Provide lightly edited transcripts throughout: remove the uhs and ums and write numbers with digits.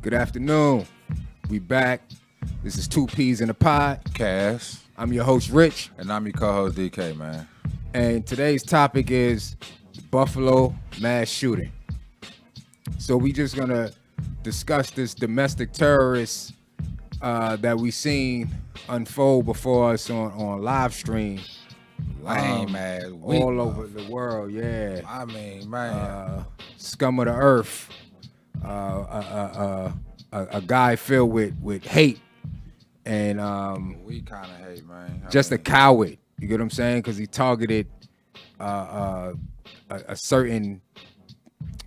Good afternoon. We back. This is Two Peas in a Pod. Cass. I'm your host, Rich. And I'm your co-host, DK, man. And today's topic is Buffalo mass shooting. So we just going to discuss this domestic terrorist that we seen unfold before us on live stream. Lame ass. All over the world, yeah. I mean, man. Scum of the earth. A guy filled with hate and we kind of hate, man. A coward. You get what I'm saying? Because he targeted a certain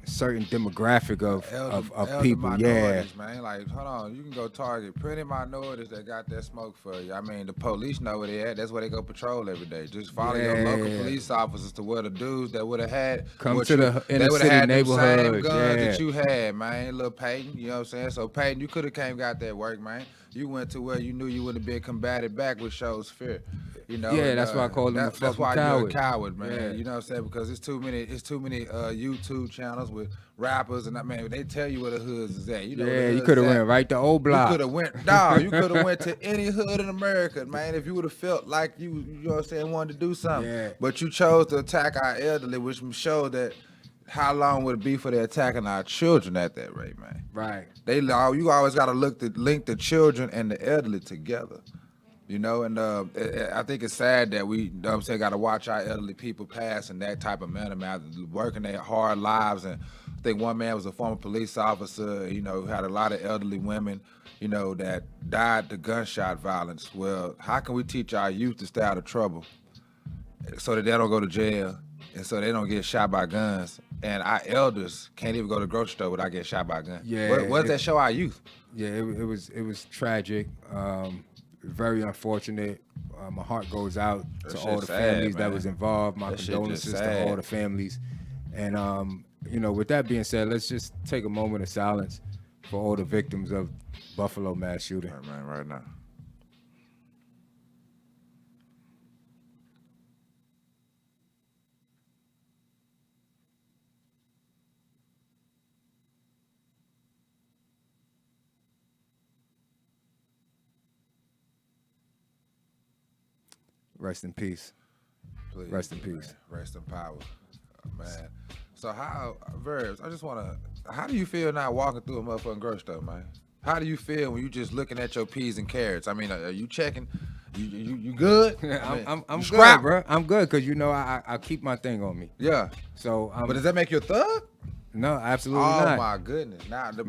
demographic of people. Yeah, man. Like, hold on, you can go target plenty minorities that got that smoke for you. I mean, the police know where they at. That's where they go patrol every day. Just follow your local police officers to where the dudes that would have had the inner city neighborhoods. Same guns that you had, man. Little Peyton, you know what I'm saying? So Peyton, you could have got that work, man. You went to where you knew you would have been combated back, which shows fear. You know, yeah, that's why I call him a fucking coward. That's why you're a coward, man. Yeah. You know what I'm saying? Because it's too many YouTube channels with rappers, and they tell you where the hoods is at. You know, you could have went right to old block. You could have went to any hood in America, man. If you would have felt like you know what I'm saying, wanted to do something. Yeah. But you chose to attack our elderly, which showed that how long would it be for they attacking our children at that rate, man? Right. You always got to link the children and the elderly together. You know, and I think it's sad that we, you know what I'm saying, got to watch our elderly people pass in that type of manner, man, working their hard lives. And I think one man was a former police officer, you know, had a lot of elderly women, you know, that died to gunshot violence. Well, how can we teach our youth to stay out of trouble so that they don't go to jail and so they don't get shot by guns? And our elders can't even go to the grocery store without getting shot by a gun. Yeah. What does that show our youth? Yeah, it was tragic. Very unfortunate. My heart goes out to all the families that was involved. My condolences to all the families. And, you know, with that being said, let's just take a moment of silence for all the victims of Buffalo mass shooting. Right, man, right now. Rest in peace. Please, rest in peace. Man. Rest in power, man. So Verbs, how do you feel now walking through a motherfucking grocery store, man? How do you feel when you just looking at your peas and carrots? I mean, are you checking? You good? I'm good, bro. I'm good because, you know, I keep my thing on me. Yeah. So, but does that make you a thug? No, absolutely not. Oh my goodness! Now it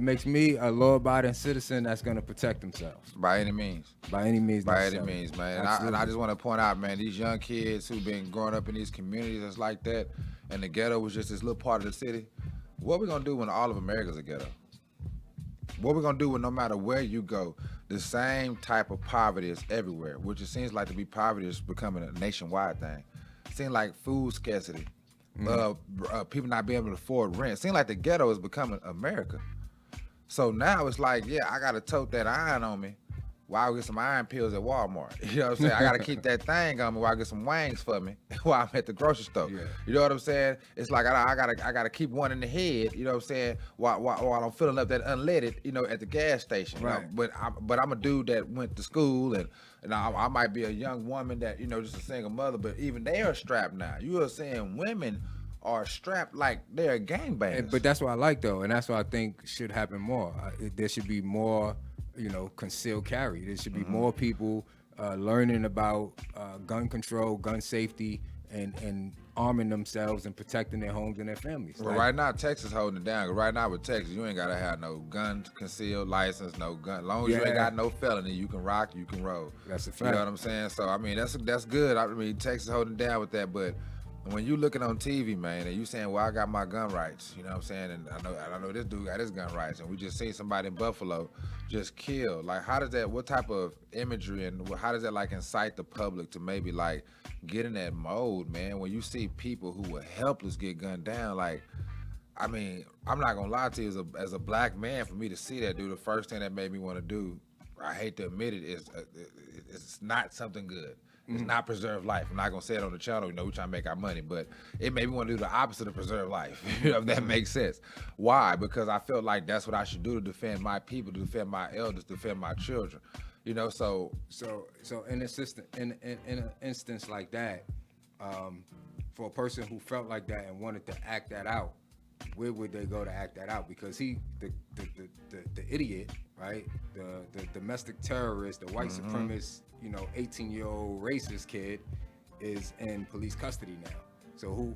makes me a law-abiding citizen that's gonna protect themselves by any means. By any means, man. And I just want to point out, man, these young kids who've been growing up in these communities that's like that, and the ghetto was just this little part of the city. What we gonna do when all of America's a ghetto? What we gonna do when no matter where you go, the same type of poverty is everywhere? Which it seems like to be poverty is becoming a nationwide thing. It seems like food scarcity. People not being able to afford rent. It seems like the ghetto is becoming America. So now it's like, yeah, I gotta tote that iron on me while I get some iron pills at Walmart. You know what I'm saying? I gotta keep that thing on me while I get some wings for me while I'm at the grocery store. Yeah. You know what I'm saying? It's like I gotta keep one in the head. You know what I'm saying? While I'm filling up that unleaded, you know, at the gas station. Right. You know? But I'm a dude that went to school and I might be a young woman that, you know, just a single mother, but even they are strapped now. You are saying women are strapped like they're gangbangers. But that's what I like, though, and that's what I think should happen more. There should be more, you know, concealed carry. There should be more people learning about gun control, gun safety, and arming themselves and protecting their homes and their families. Well, right now, Texas holding it down. Right now with Texas, you ain't got to have no gun concealed license, no gun. As long as you ain't got no felony, you can rock, you can roll. That's a fact. You know what I'm saying? So, I mean, that's good. I mean, Texas holding it down with that, but when you looking on TV, man, and you saying, well, I got my gun rights, you know what I'm saying? And I know this dude got his gun rights, and we just seen somebody in Buffalo just killed. Like, what type of imagery and how does that, like, incite the public to maybe, like, get in that mode, man, when you see people who were helpless get gunned down? Like, I mean, I'm not gonna lie to you, as a black man, for me to see that, dude, the first thing that made me want to do, I hate to admit it, is it's not something good. It's not preserve life. I'm not gonna say it on the channel. You know, we trying to make our money, but it made me want to do the opposite of preserve life. You know, if that makes sense. Why? Because I felt like that's what I should do to defend my people, to defend my elders, to defend my children. You know, so in an instance like that, for a person who felt like that and wanted to act that out, where would they go to act that out? Because the idiot, right? The domestic terrorist, the white supremacist, 18-year-old racist kid is in police custody now. So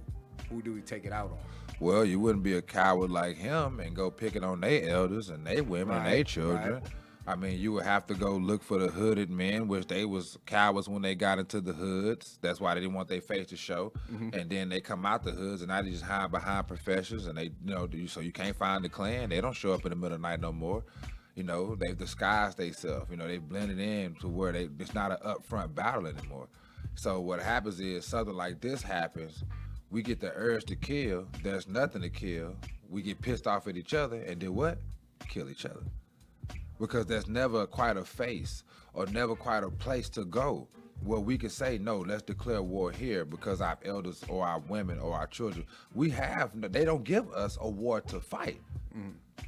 who do we take it out on? Well, you wouldn't be a coward like him and go picking on their elders and their women and their children. Right. I mean, you would have to go look for the hooded men, which they was cowards when they got into the hoods. That's why they didn't want their face to show. And then they come out the hoods and now they just hide behind professors and they, so you can't find the Klan. They don't show up in the middle of the night no more. They've disguised themselves. They've blended in to where it's not an upfront battle anymore. So what happens is something like this happens. We get the urge to kill. There's nothing to kill. We get pissed off at each other and then what? Kill each other. Because there's never quite a face or never quite a place to go where we can say, no, let's declare war here because our elders or our women or our children, they don't give us a war to fight.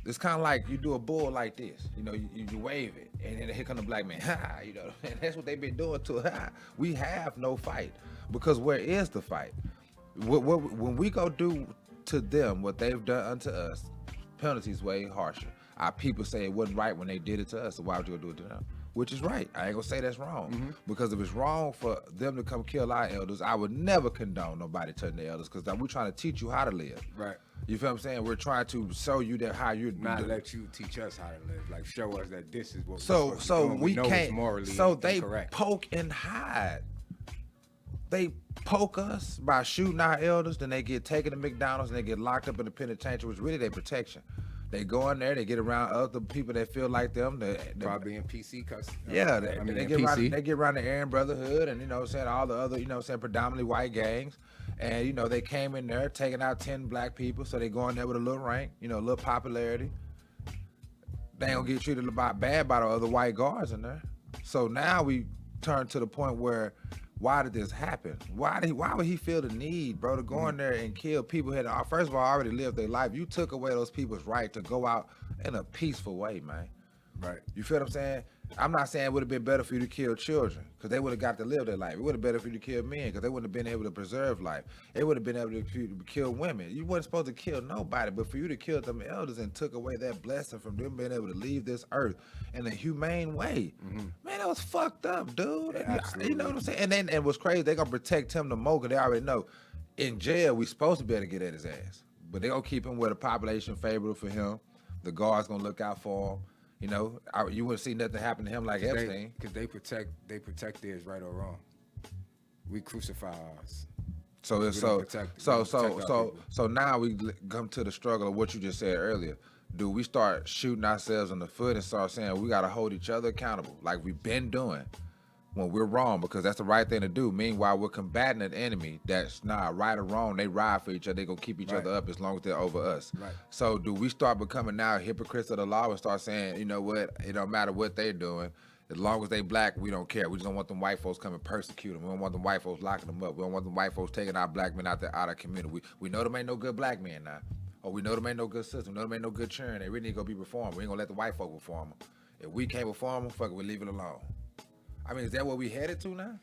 It's kind of like you do a bull like this, you wave it, and then here come the black man, and that's what they've been doing to us. We have no fight because where is the fight? When we go do to them what they've done unto us, penalties way harsher. Our people say it wasn't right when they did it to us, so why would you go do it to them? Which is right. I ain't gonna say that's wrong. Because if it's wrong for them to come kill our elders, I would never condone nobody touching the elders because we're trying to teach you how to live. Right. You feel what I'm saying? We're trying to show you that how you're not let you teach us how to live. Like show us that this is what so we can't. Morally so they incorrect. Poke and hide. They poke us by shooting our elders, then they get taken to McDonald's and they get locked up in the penitentiary, which is really their protection. They go in there, they get around other people that feel like them. They probably in PC custody. Yeah, they get around the Aryan Brotherhood and all the other predominantly white gangs. And they came in there taking out 10 black people, so they go in there with a little rank, a little popularity. They ain't gonna get treated bad by the other white guards in there. So now we turn to the point where, why did this happen? Why would he feel the need, bro, to go in there and kill people who had, first of all, already lived their life? You took away those people's right to go out in a peaceful way, man. Right. You feel what I'm saying? I'm not saying it would have been better for you to kill children because they would have got to live their life. It would have been better for you to kill men because they wouldn't have been able to preserve life. It would have been able to kill women. You weren't supposed to kill nobody, but for you to kill them elders and took away that blessing from them being able to leave this earth in a humane way, man, that was fucked up, dude. You know what I'm saying? And what's crazy, they gonna protect him the more because they already know in jail we supposed to be able to get at his ass, but they gonna keep him where the population favorable for him. The guards gonna look out for him. You wouldn't see nothing happen to him like Epstein. Because they protect theirs, right or wrong. We crucify ours. So now we come to the struggle of what you just said earlier. Do we start shooting ourselves in the foot and start saying we got to hold each other accountable like we've been doing when we're wrong because that's the right thing to do? Meanwhile, we're combating an enemy that's not right or wrong. They ride for each other. They gonna keep each other up as long as they're over us. Right. So do we start becoming now hypocrites of the law and start saying, you know what, it don't matter what they're doing. As long as they black, we don't care. We just don't want them white folks coming persecute them. We don't want them white folks locking them up. We don't want them white folks taking our black men out of community. We know them ain't no good black men now. Or we know them ain't no good sisters. We know them ain't no good children. They really need to go be reformed. We ain't gonna let the white folk reform them. If we can't reform them, fuck it, we leave it alone. I mean, is that what we headed to now?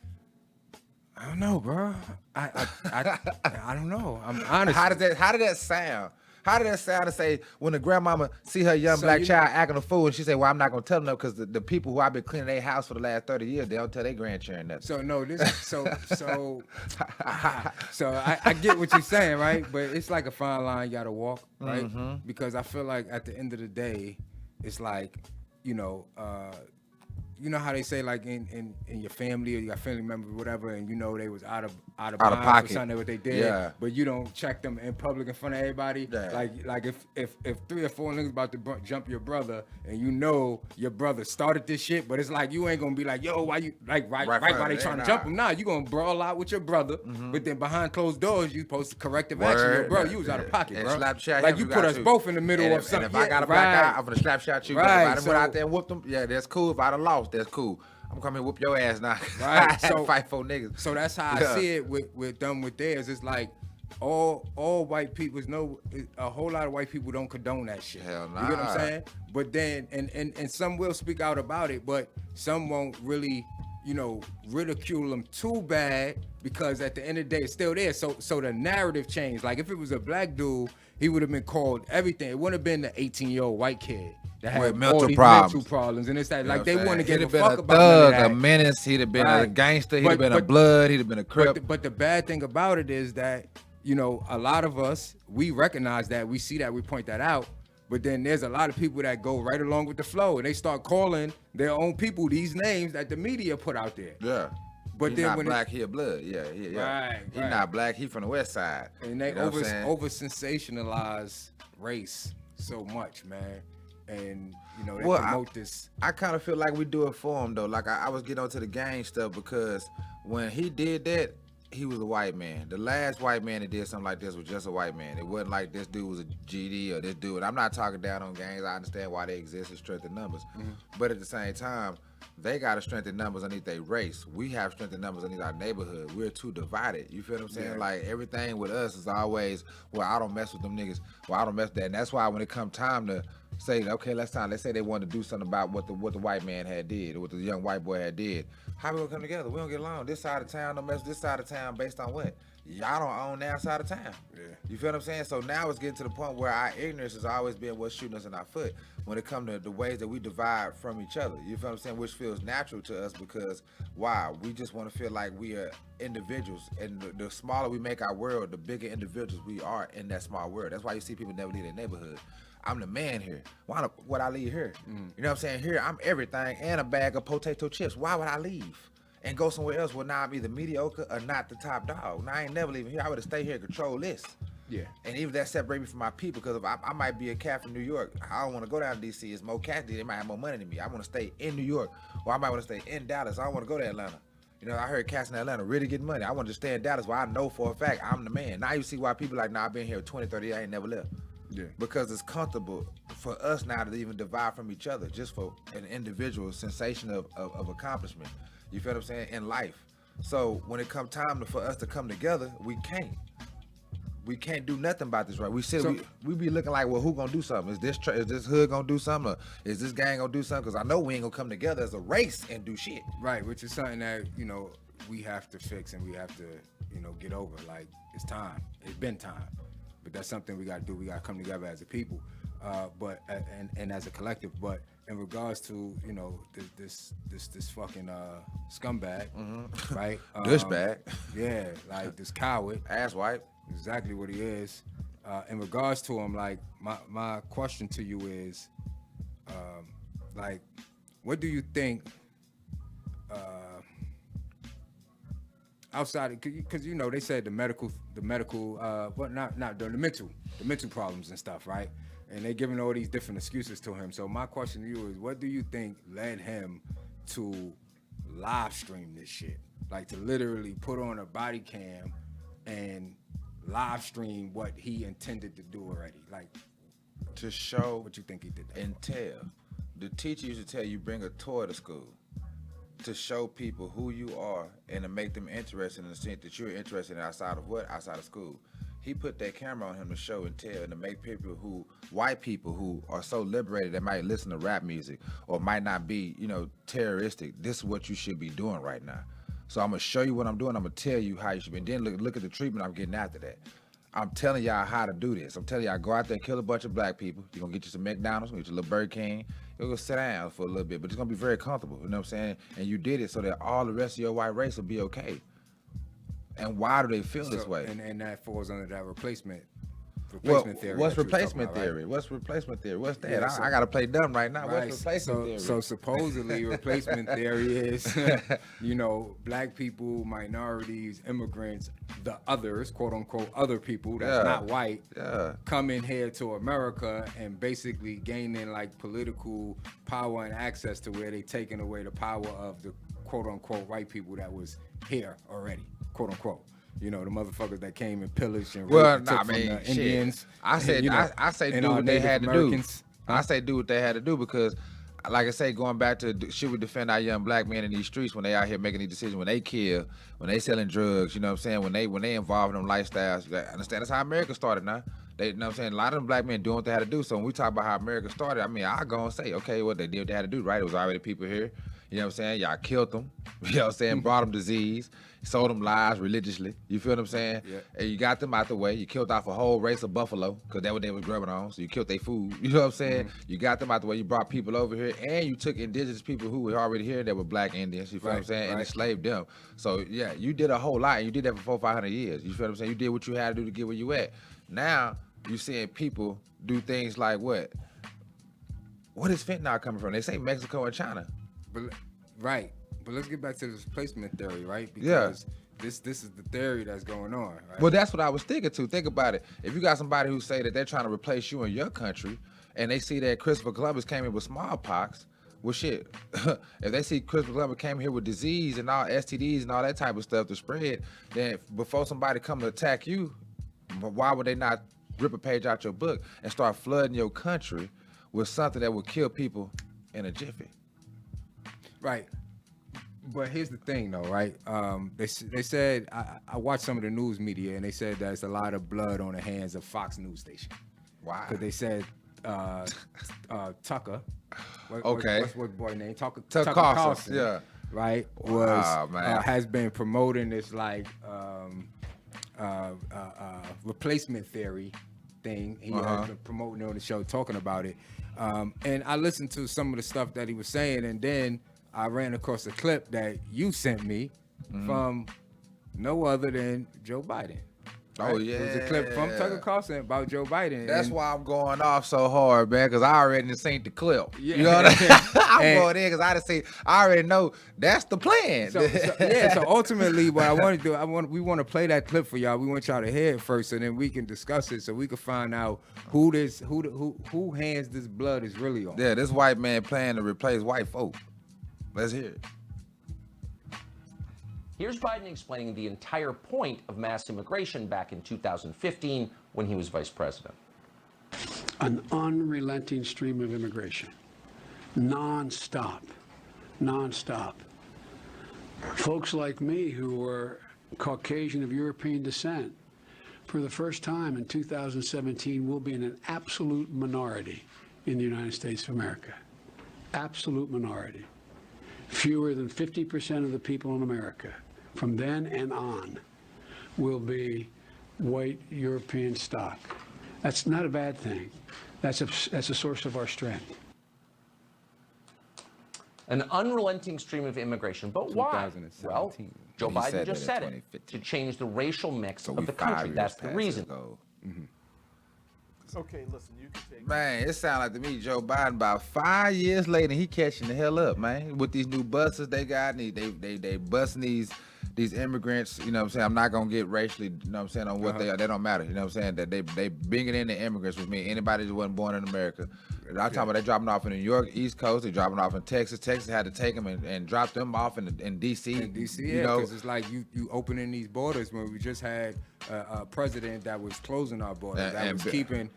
I don't know, bro. I don't know. I'm honest. How did that sound? How did that sound to say when the grandmama see her young black child acting a fool and she say, well, I'm not going to tell them because the people who I've been cleaning their house for the last 30 years, they don't tell their grandchildren nothing. So I get what you're saying, right? But it's like a fine line you got to walk, right? Because I feel like at the end of the day, it's like, you know how they say like in your family or your family members, whatever, and they was out of pocket for something what they did, but you don't check them in public in front of everybody. Yeah. Like if 3 or 4 niggas about to jump your brother and your brother started this shit, but it's like you ain't gonna be like, yo, why you right while they trying to jump him? Nah, you gonna brawl out with your brother, but then behind closed doors you supposed to corrective action. Yo, bro, you was out of pocket, bro. Like you put us both in the middle of something. And if I got a black eye, I'm gonna slap shot you. But if I went out there and whooped them, yeah, that's cool. If I'd have lost, that's cool. I'm coming whoop your ass now. Right. So fight for niggas. So that's how I see it with them with theirs. It's like all white people know a whole lot of white people don't condone that shit. Hell nah. You get what I'm saying? But then and some will speak out about it, but some won't really, ridicule them too bad because at the end of the day it's still there. So the narrative changed. Like if it was a black dude, he would have been called everything. It wouldn't have been the 18-year-old white kid that had mental problems, and it's that like they wouldn't give a fuck about none of that. A menace. He'd have been a gangster. He'd have been a blood. He'd have been a crip. But the bad thing about it is that a lot of us, we recognize that, we see that, we point that out. But then there's a lot of people that go right along with the flow, and they start calling their own people these names that the media put out there. Yeah. But he then not when black, he a blood. Yeah. Right. He not black, he from the west side. And they over sensationalize race so much, man. And they promote this. I kind of feel like we do it for him though. Like I was getting onto the gang stuff because when he did that, he was a white man. The last white man that did something like this was just a white man. It wasn't like this dude was a GD or this dude. I'm not talking down on gangs. I understand why they exist, it's strength in numbers. Mm-hmm. But at the same time, they got to strengthen numbers underneath their race. We have strength in numbers underneath our neighborhood. We're too divided. You feel what I'm saying? Yeah. Like everything with us is always, well, I don't mess with them niggas. Well, I don't mess with that. And that's why when it come time to say, okay, let's say they wanted to do something about what the white man had did, or what the young white boy had did. How we gonna come together? We don't get along. This side of town don't mess with this side of town based on what? Y'all don't own that side of town. Yeah. You feel what I'm saying? So now it's getting to the point where our ignorance has always been what's shooting us in our foot when it comes to the ways that we divide from each other. You feel what I'm saying? Which feels natural to us because why? We just want to feel like we are individuals, and the smaller we make our world, the bigger individuals we are in that small world. That's why you see people never leave their neighborhood. I'm the man here. Why would I leave here? You know what I'm saying? Here, I'm everything and a bag of potato chips. Why would I leave and go somewhere else where now I'm either mediocre or not the top dog? Now I ain't never leaving here. I would have stayed here and control this. Yeah. And even that separate me from my people, because if I might be a cat from New York. I don't want to go down to D.C. It's more cats. They might have more money than me. I want to stay in New York, or I might want to stay in Dallas. I don't want to go to Atlanta. I heard cats in Atlanta really getting money. I want to stay in Dallas where I know for a fact I'm the man. Now you see why people like, I've been here 20, 30 years. I ain't never left. Yeah. Because it's comfortable for us now to even divide from each other just for an individual sensation of accomplishment. You feel what I'm saying? In life. So when it comes time for us to come together, we can't. We can't do nothing about this, right? We be looking like, well, who gonna do something? Is this hood gonna do something? Or is this gang gonna do something? Because I know we ain't gonna come together as a race and do shit. Right, which is something that, we have to fix and we have to, get over. Like, it's time. It's been time. But that's something we got to do. We got to come together as a people, but as a collective. But in regards to this fucking scumbag, right? Douchebag. Yeah, like this coward, asswipe. Exactly what he is. In regards to him, like my question to you is, like, what do you think? Outside, because they said the mental problems and stuff, right? And they giving all these different excuses to him. So my question to you is, what do you think led him to live stream this shit? Like to literally put on a body cam and live stream what he intended to do already, like to show what you think he did that and tell. The teacher used to tell you bring a toy to school to show people who you are and to make them interested in the sense that you're interested in outside of school. He put that camera on him to show and tell and to make white people who are so liberated that might listen to rap music or might not be, terroristic. This is what you should be doing right now. So I'm gonna show you what I'm doing. I'm gonna tell you how you should be. And then look at the treatment I'm getting after that. I'm telling y'all how to do this. I'm telling y'all, go out there, kill a bunch of black people. You're gonna get you some McDonald's, get you a little Burger King. You're gonna sit down for a little bit, but it's gonna be very comfortable. You know what I'm saying? And you did it so that all the rest of your white race will be okay. And why do they feel this way? And that falls under that replacement theory. What's replacement theory? Right? What's replacement theory? What's that? Yeah, I gotta play dumb right now. Right. What's replacement theory? So supposedly replacement theory is, black people, minorities, immigrants, the others, quote unquote, other people that's not white, come in here to America and basically gaining like political power and access to where they taking away the power of the quote unquote white people that was here already, quote unquote. The motherfuckers that came and pillaged and raped from the Indians. I say do what they had to do. I say do what they had to do because like I say, going back to should we defend our young black men in these streets when they out here making these decisions, when they kill, when they selling drugs, you know what I'm saying, when they involved in them lifestyles. You gotta understand that's how America started now. They, you know what I'm saying, a lot of them black men doing what they had to do. So when we talk about how America started, I mean, I go and say, okay, what they did, what they had to do, right? It was already people here. You know what I'm saying? Y'all killed them. You know what I'm saying? Brought them disease. Sold them lies religiously. You feel what I'm saying? Yeah. And you got them out the way. You killed off a whole race of buffalo because that's what they was grubbing on. So you killed their food. You know what I'm saying? You got them out the way. You brought people over here. And you took indigenous people who were already here that were black Indians. You feel what I'm saying? And enslaved them. So, yeah, you did a whole lot. And you did that for 400, 500 years. You feel what I'm saying? You did what you had to do to get where you at. Now, you're seeing people do things like what? What is fentanyl coming from? They say Mexico and China. Right. But let's get back to the displacement theory, right? Because this is the theory that's going on, right? Well, that's what I was thinking to. Think about it. If you got somebody who say that they're trying to replace you in your country, and they see that Christopher Columbus came in with smallpox, well, shit. If they see Christopher Columbus came here with disease and all STDs and all that type of stuff to spread, then before somebody come to attack you, why would they not rip a page out your book and start flooding your country with something that would kill people in a jiffy? Right. But here's the thing, though, right? They said, I watched some of the news media, and they said there's a lot of blood on the hands of Fox News Station. Why? Because they said Tucker, what's boy name? Tucker Carlson, yeah. Right? Has been promoting this, like, replacement theory thing. He has been promoting it on the show, talking about it. And I listened to some of the stuff that he was saying, and then I ran across a clip that you sent me from no other than Joe Biden. Right? Oh, yeah. It was a clip from Tucker Carlson about Joe Biden. That's why I'm going off so hard, man, because I already seen the clip. Yeah. You know what I mean? I'm going in because I already know that's the plan. So ultimately, what I want to do, we want to play that clip for y'all. We want y'all to hear it first, and then we can discuss it, so we can find out who hands this blood is really on. Yeah, this white man planning to replace white folk. Let's hear it. Here's Biden explaining the entire point of mass immigration back in 2015 when he was vice president. An unrelenting stream of immigration, non-stop. Folks like me who were Caucasian of European descent, for the first time in 2017, will be in an absolute minority in the United States of America. Absolute minority. Fewer than 50% of the people in America from then and on will be white European stock. That's not a bad thing. That's a source of our strength. An unrelenting stream of immigration. But why? Well, Joe Biden just said it, to change the racial mix of the country. That's the reason. Okay, listen, you can take. Man, it sounds like to me Joe Biden about 5 years later, he catching the hell up, man. With these new buses they got, and they busting these immigrants, you know what I'm saying? I'm not gonna get racially, you know what I'm saying, on what they are. They don't matter, you know what I'm saying? That they bringing in the immigrants with me. Anybody that wasn't born in America. I'm talking about they dropping off in New York, East Coast. They dropping off in Texas. Texas had to take them and drop them off in D.C. In D.C., yeah, because it's like you opening these borders when we just had a president that was closing our borders, that was keeping,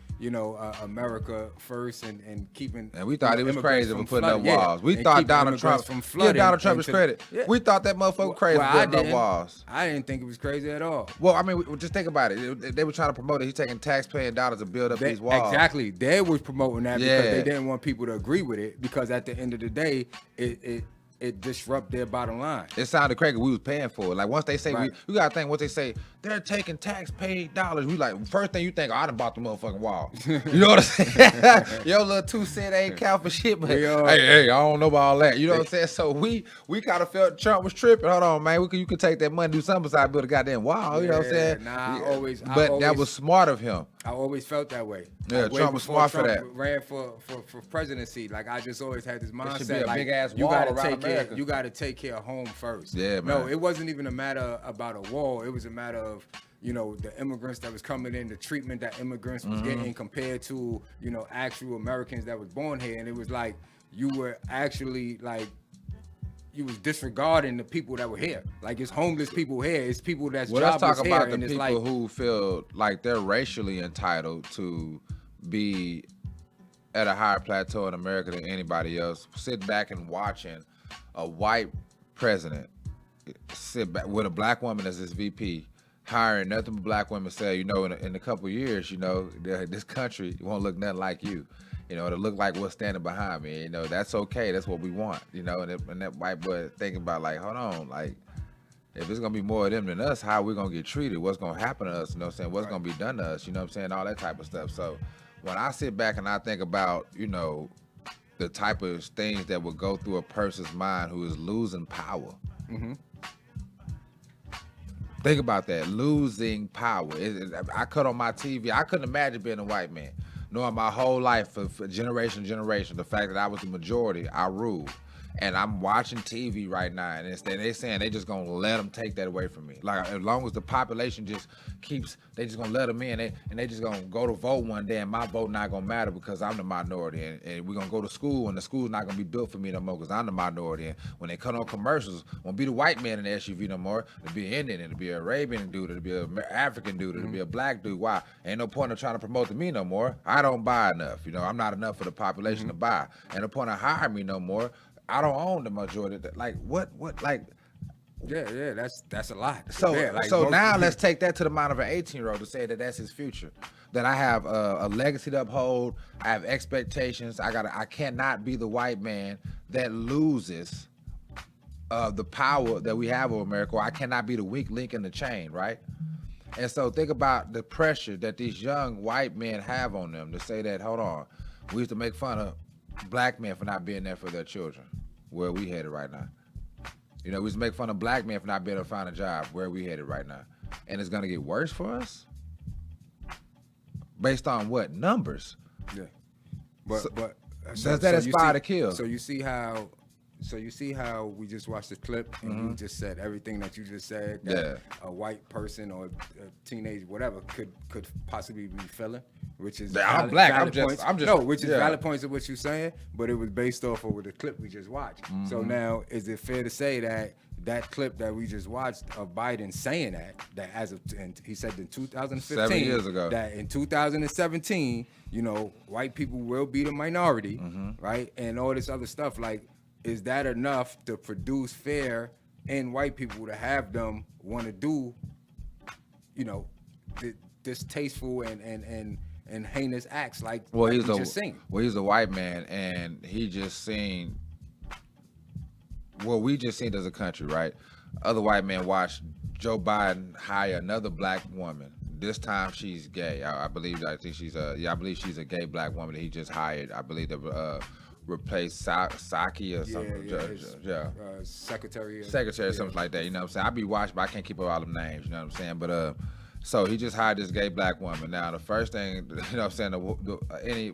America first and keeping. And we thought it was crazy for putting up walls. We thought Donald Trump give Donald Trump his credit. Yeah. We thought that motherfucker crazy for putting up walls. I didn't think it was crazy at all. Well, I mean, just think about it. They were trying to promote it. He's taking taxpaying dollars to build up these walls. Exactly. They was promoting that because they didn't want people to agree with it, because at the end of the day, it disrupt their bottom line. It sounded crazy. We was paying for it. Like once they say, we gotta think, once they say they're taking tax-paid dollars, we like, first thing you think, I done bought the motherfucking wall. You know what I'm saying? Your little 2 cent ain't count for shit, but hey, I don't know about all that. You know what I'm saying? So we kind of felt Trump was tripping. Hold on, man. You could take that money, do something besides build a goddamn wall. You know what I'm saying? That was smart of him. I always felt that way. Yeah, Trump was smart for that. Ran for presidency. Like, I just always had this mindset. It should be a big ass you wall gotta around take America. You got to take care of home first. Yeah, man. No, it wasn't even a matter about a wall. It was a matter of, the immigrants that was coming in, the treatment that immigrants was getting compared to, actual Americans that was born here. And it was like, you were actually like, you was disregarding the people that were here. Like, it's homeless people here. It's people that's jobless here. Let's talk about the and people who feel like they're racially entitled to be at a higher plateau in America than anybody else. Sitting back and watching a white president sit back with a black woman as his VP, hiring nothing but black women. Say, you know, in a couple of years, you know, this country won't look nothing like you. You know, it'll look like what's standing behind me. You know, that's okay. That's what we want. You know, and that white boy thinking about like, hold on, like, if it's gonna be more of them than us, how are we gonna get treated? What's gonna happen to us? You know what I'm saying? What's gonna be done to us? You know what I'm saying? All that type of stuff. So when I sit back and I think about, you know, the type of things that would go through a person's mind who is losing power. Mm-hmm. Think about that, losing power. I cut on my TV. I couldn't imagine being a white man, knowing my whole life for generation to generation, the fact that I was the majority, I ruled. And I'm watching TV right now, and they're saying they just gonna let them take that away from me. Like, as long as the population just keeps, they just gonna let them in, and they just gonna go to vote one day, and my vote not gonna matter because I'm the minority, and we're gonna go to school, and the school's not gonna be built for me no more because I'm the minority. And when they cut on commercials, won't be the white man in the SUV no more. It'll be an Indian, it'll be an Arabian dude, it'll be an African dude, it'll be a black dude. Why? Ain't no point in trying to promote to me no more. I don't buy enough. You know, I'm not enough for the population to buy. Ain't no point in hiring me no more. I don't own the majority. Like what? Like, yeah, that's a lot. So, yeah, like so now let's take that to the mind of an 18-year-old to say that that's his future. That I have a legacy to uphold. I have expectations. I cannot be the white man that loses the power that we have over America. Or I cannot be the weak link in the chain, right? And so think about the pressure that these young white men have on them to say that, hold on, we used to make fun of black men for not being there for their children. Where we headed right now. You know, we just make fun of black men for not being able to find a job. Where we headed right now. And it's going to get worse for us? Based on what? Numbers. Yeah. But does that inspire to kill? So you see how we just watched the clip and you just said everything that you just said that a white person or a teenage whatever could possibly be feeling, which is I'm black. Which is valid points of what you're saying, but it was based off of the clip we just watched. So now, is it fair to say that clip that we just watched of Biden saying that as of, and he said in 2015, 7 years ago, that in 2017, you know, white people will be the minority, right, and all this other stuff, like. Is that enough to produce fear in white people to have them want to do, you know, distasteful and heinous acts like he's a white man and he just seen what we just seen as a country, right? Other white men watched Joe Biden hire another black woman. This time she's gay. I believe she's a gay black woman that he just hired. I believe that. Replace Saki or something. Secretary or something like that. You know what I'm saying? I be watching, but I can't keep up all them names. You know what I'm saying? But so he just hired this gay black woman. Now the first thing, you know what I'm saying? Any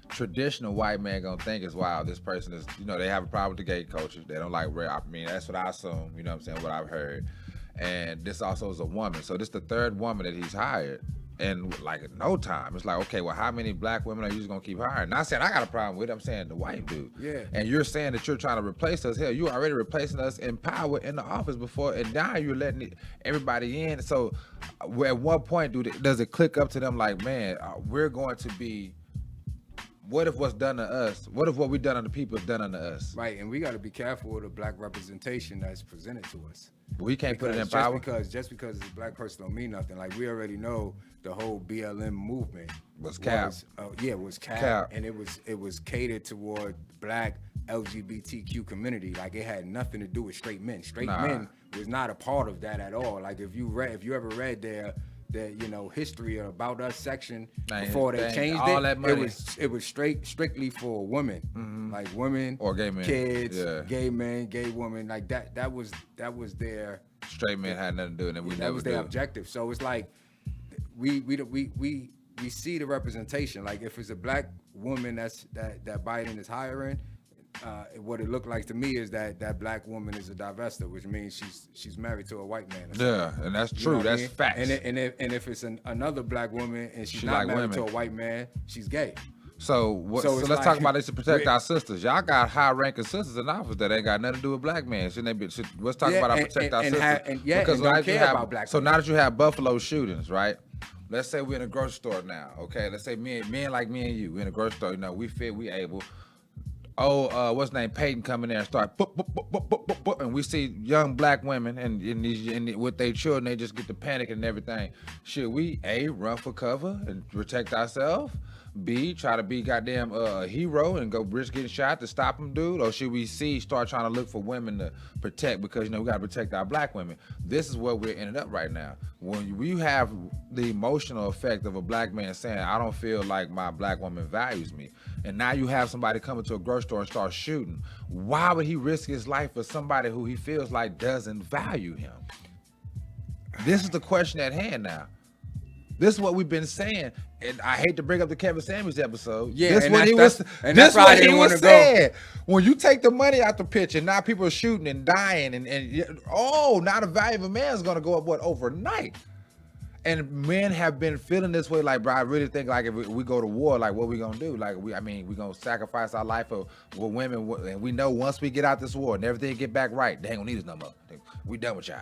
traditional white man gonna think is, wow, this person is, you know, they have a problem with the gay culture. They don't like rare. I mean, that's what I assume. You know what I'm saying? What I've heard. And this also is a woman. So this is the third woman that he's hired. And like in no time, it's like, okay, well, how many black women are you just gonna keep hiring? Not saying I got a problem with it, I'm saying the white dude. Yeah. And you're saying that you're trying to replace us. Hell, you already replacing us in power in the office before, and now you're letting everybody in. So at what point does it click up to them like, man, we're going to be, what if what's done to us, what if what we done on the people is done unto us? Right, and we got to be careful of the black representation that's presented to us. We can't put it in power. Just because it's a black person don't mean nothing. Like, we already know the whole BLM movement was cap. Was cap, and it was catered toward black LGBTQ community. Like, it had nothing to do with straight men. Men was not a part of that at all. Like, if you ever read their you know, history about us section before they changed it was strictly for women, like women or gay men, kids, gay men, gay women, like that was their straight men had nothing to do, and that was their objective. So it's like we see the representation. Like, if it's a black woman that Biden is hiring, what it looked like to me is that black woman is a divester, which means she's married to a white man. Yeah, and that's true. You know that's facts. And if it's another black woman and she's not married to a white man, she's gay. So let's talk about this to protect our sisters. Y'all got high-ranking sisters in office that ain't got nothing to do with black men. Let's talk about our protect our sisters. Because now that you have Buffalo shootings, right? Let's say we're in a grocery store now, okay? Let's say men like me and you, we're in a grocery store. You know, we fit, we able. What's his name? Peyton come in there and start, and we see young black women and with their children, they just get the panic and everything. Should we A, run for cover and protect ourselves? B, try to be goddamn a hero and go risk getting shot to stop them, dude? Or should we start trying to look for women to protect because, you know, we got to protect our black women? This is where we're ending up right now. When you have the emotional effect of a black man saying, I don't feel like my black woman values me, and now you have somebody coming to a grocery store and start shooting, why would he risk his life for somebody who he feels like doesn't value him? This is the question at hand now. This is what we've been saying, and I hate to bring up the Kevin Samuels episode. Yeah, this what he was saying. When you take the money out the picture, now people are shooting and dying, and now the value of a man is going to go up overnight. And men have been feeling this way, like, bro, I really think like if we go to war, like what we gonna do? Like we gonna sacrifice our life for women, and we know once we get out this war and everything get back right, they ain't gonna need us no more. We done with y'all.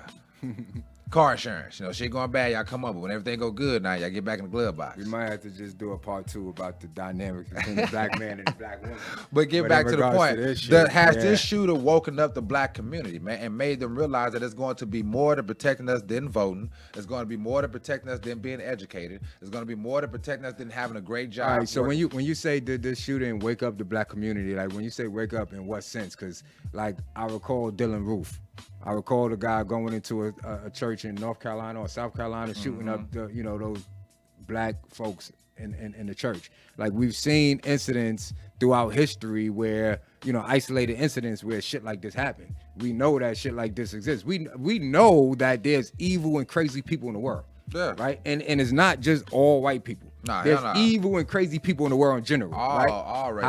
Car insurance, you know, shit going bad, y'all come up, but when everything go good, now y'all get back in the glove box. We might have to just do a part 2 about the dynamics between the black man and the black woman. But get back to the point. This shooter woken up the black community, man, and made them realize that it's going to be more to protecting us than voting. It's going to be more to protecting us than being educated. It's going to be more to protecting us than having a great job. All right, so when you say did this shooting wake up the black community, like when you say wake up, in what sense? Because like I recall Dylan Roof. I recall the guy going into a church in North Carolina or South Carolina, shooting up those black folks in the church. Like we've seen incidents throughout history where, you know, isolated incidents where shit like this happened. We know that shit like this exists. We know that there's evil and crazy people in the world. Yeah. Right? And it's not just all white people. There's evil and crazy people in the world in general. Right?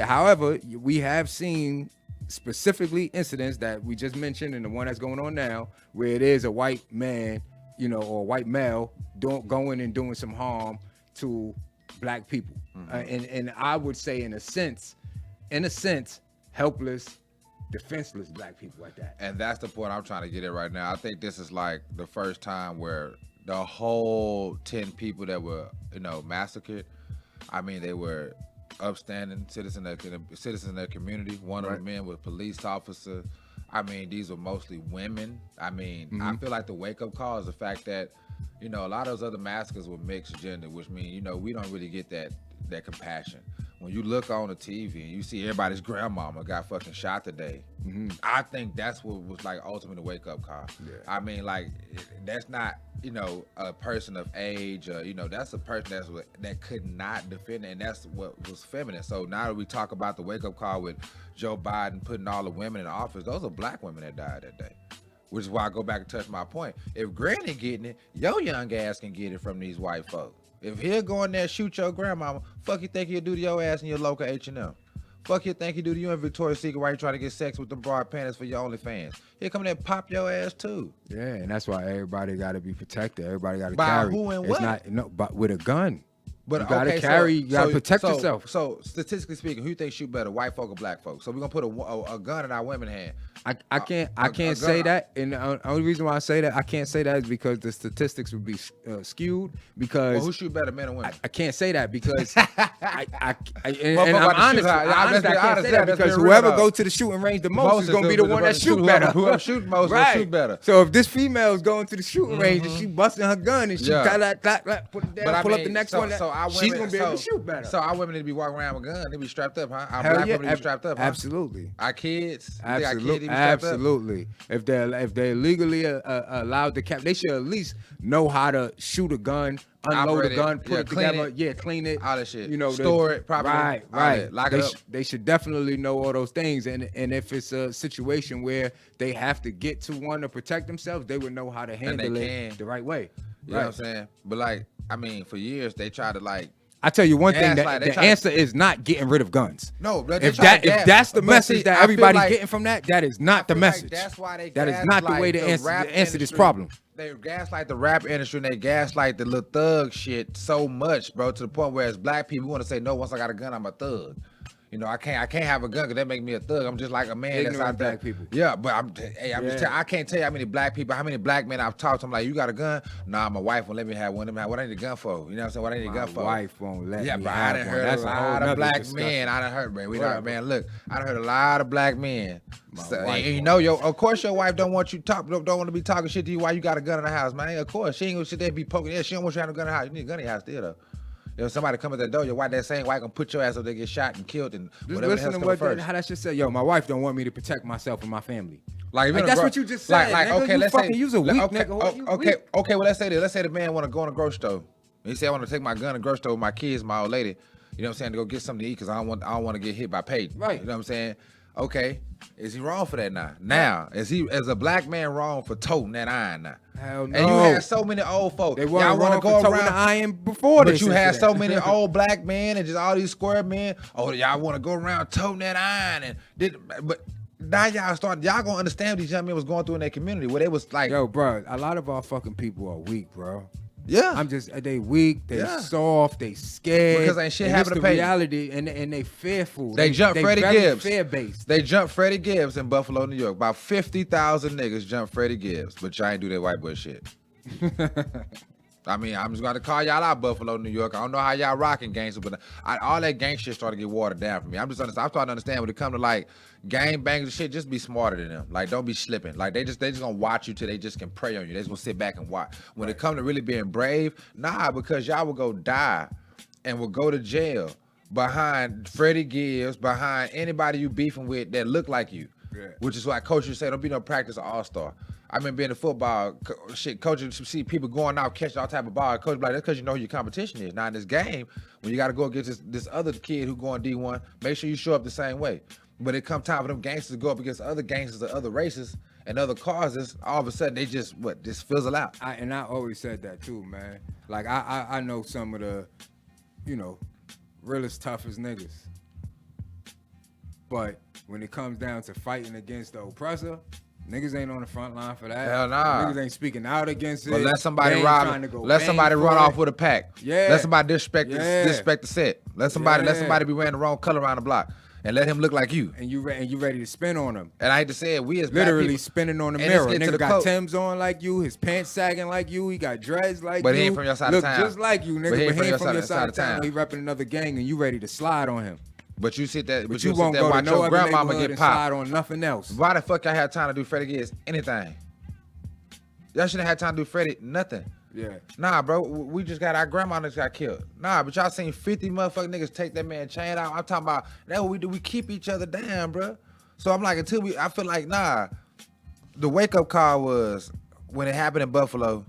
However, we have seen specifically incidents that we just mentioned and the one that's going on now where it is a white man, you know, or a white male going and doing some harm to black people. And I would say in a sense, helpless, defenseless black people like that. And that's the point I'm trying to get at right now. I think this is like the first time where the whole 10 people that were, you know, massacred, I mean, they were upstanding citizens in their community. One of the men was a police officer. I mean, these were mostly women. I mean, I feel like the wake-up call is the fact that, you know, a lot of those other massacres were mixed gender, which means, you know, we don't really get that compassion. When you look on the TV and you see everybody's grandmama got fucking shot today, I think that's what was like ultimately the wake-up call. Yeah. I mean, like, that's not, you know, a person of age, you know, that's a person that could not defend it, and that's what was feminine. So now that we talk about the wake-up call with Joe Biden putting all the women in office, those are black women that died that day. Which is why I go back and touch my point. If Granny getting it, your young ass can get it from these white folks. If he'll go in there and shoot your grandmama, fuck you think he'll do to your ass in your local H&M? Fuck you think he do to you in Victoria's Secret while you try to get sex with them broad panties for your OnlyFans? He'll come in there and pop your ass too. Yeah, and that's why everybody got to be protected. Everybody got to by carry. Who and what? But with a gun. But you gotta carry. You gotta protect yourself. So statistically speaking, who you think shoot better, white folk or black folk? So we're gonna put a gun in our women's hand. I can't say that, and the only reason why I say that I can't say that is because the statistics would be skewed. Because who shoot better, men or women? I can't say that because I'm honest. I can't say that because whoever go to the shooting range the most is gonna be the one that shoot better. Whoever shoot most will shoot better. So if this female is going to the shooting range and she busting her gun and she put it down, pull up the next one. She's gonna be able to shoot better. So our women need to be walking around with guns. They be strapped up, huh? Our black women need to be strapped up, huh? Absolutely. Our kids. Absolutely. If they're legally allowed to they should at least know how to shoot a gun, unload a gun, put it together, clean it, all that shit. You know, store it properly. Right. Lock it up. They should definitely know all those things. And if it's a situation where they have to get to one to protect themselves, they would know how to handle it the right way. You know what I'm saying? But like, I mean, for years they try to like. I tell you one thing, that the answer is not getting rid of guns. No, if that's the message that everybody's getting from that is not the message. That's why that is not the way to answer this problem. They gaslight the rap industry and they gaslight the little thug shit so much, bro, to the point where as black people we want to say, no, once I got a gun, I'm a thug. You know, I can't have a gun because that make me a thug. I'm just like a man Ignorant that's out there. black people. Yeah, but I can't tell you how many black men I've talked to. I'm like, you got a gun? Nah, my wife won't let me have one. What I need a gun for? You know what I'm saying? What I need a gun for? My wife won't let me have one. Yeah, but I done heard a lot of black men. I done heard, man. Look, I done heard a lot of black men. And you know, of course your wife don't want you don't want to be talking shit to you while you got a gun in the house, man. Of course, she ain't gonna sit there and be poking. Yeah, she don't want you to have a gun in the house. You need a gun in your house still though. You know, somebody come at that door, your wife, that same wife gonna put your ass up there, get shot and killed, and just whatever listen to how that shit said. Yo, my wife don't want me to protect myself and my family. Like that's what you just said. Like nigga, okay, you let's fucking say, use a weak okay, nigga. Okay. Well, let's say this. Let's say the man want to go in a grocery store. He say I want to take my gun to the grocery store with my kids, my old lady. You know what I'm saying? To go get something to eat because I don't want to get hit by Peyton. Right. You know what I'm saying? Okay. Is he wrong for that now? Now, is a black man wrong for toting that iron now? Hell no. And you had so many old folks. They weren't wrong for toting the iron before this. But you had so many old black men and just all these square men. Oh, y'all want to go around toting that iron but now y'all gonna understand what these young men was going through in their community where they was like, yo, bro, a lot of our fucking people are weak, bro. Yeah, they weak, they soft, they scared. Because ain't shit happening to pay. Reality, and they fearful. They jumped Freddie Gibbs. Fear-based. They jumped Freddie Gibbs in Buffalo, New York. About 50,000 niggas jumped Freddie Gibbs, but y'all ain't do that white boy shit. I mean, I'm just going to call y'all out, Buffalo, New York. I don't know how y'all rocking gangster, but all that gang shit started to get watered down for me. I'm starting to understand when it comes to like gang bangers and shit, just be smarter than them. Like, don't be slipping. Like, they just going to watch you till they just can prey on you. They just going to sit back and watch. When it comes to really being brave, nah, because y'all will go die and will go to jail behind Freddie Gibbs, behind anybody you beefing with that look like you. Yeah. Which is why coaches say don't be no practice all-star. I remember being in football, coaches see people going out catching all type of ball. Coach be like, that's because you know who your competition is. Now in this game, when you got to go against this other kid who going D1, make sure you show up the same way. But it come time for them gangsters to go up against other gangsters of other races and other causes. All of a sudden, they just fizzle out. I always said that too, man. Like I know some of the, realest, toughest niggas. But when it comes down to fighting against the oppressor, niggas ain't on the front line for that. Hell nah. Niggas ain't speaking out against it. But let somebody run off with a pack. Yeah. Let somebody disrespect the set. Let somebody be wearing the wrong color around the block. And let him look like you. And you ready to spin on him. And I hate to say it, we as literally black people, spinning on the mirror. Nigga got Timbs on like you, his pants sagging like you, he got dreads like you. But he ain't from your side of town. Look just like you, nigga. But he ain't from your side of town. He repping another gang and you ready to slide on him. But you sit there, but you won't go to no other grandmama get popped. Slide on nothing else. Why the fuck y'all had time to do Freddie Gibbs anything? Y'all shouldn't have had time to do Freddie nothing. Yeah. Nah, bro, we just got our grandma that got killed. Nah, but y'all seen 50 motherfucking niggas take that man chain out. I'm talking about that's what we do. We keep each other down, bro. So I'm like, I feel like, nah. The wake up call was when it happened in Buffalo.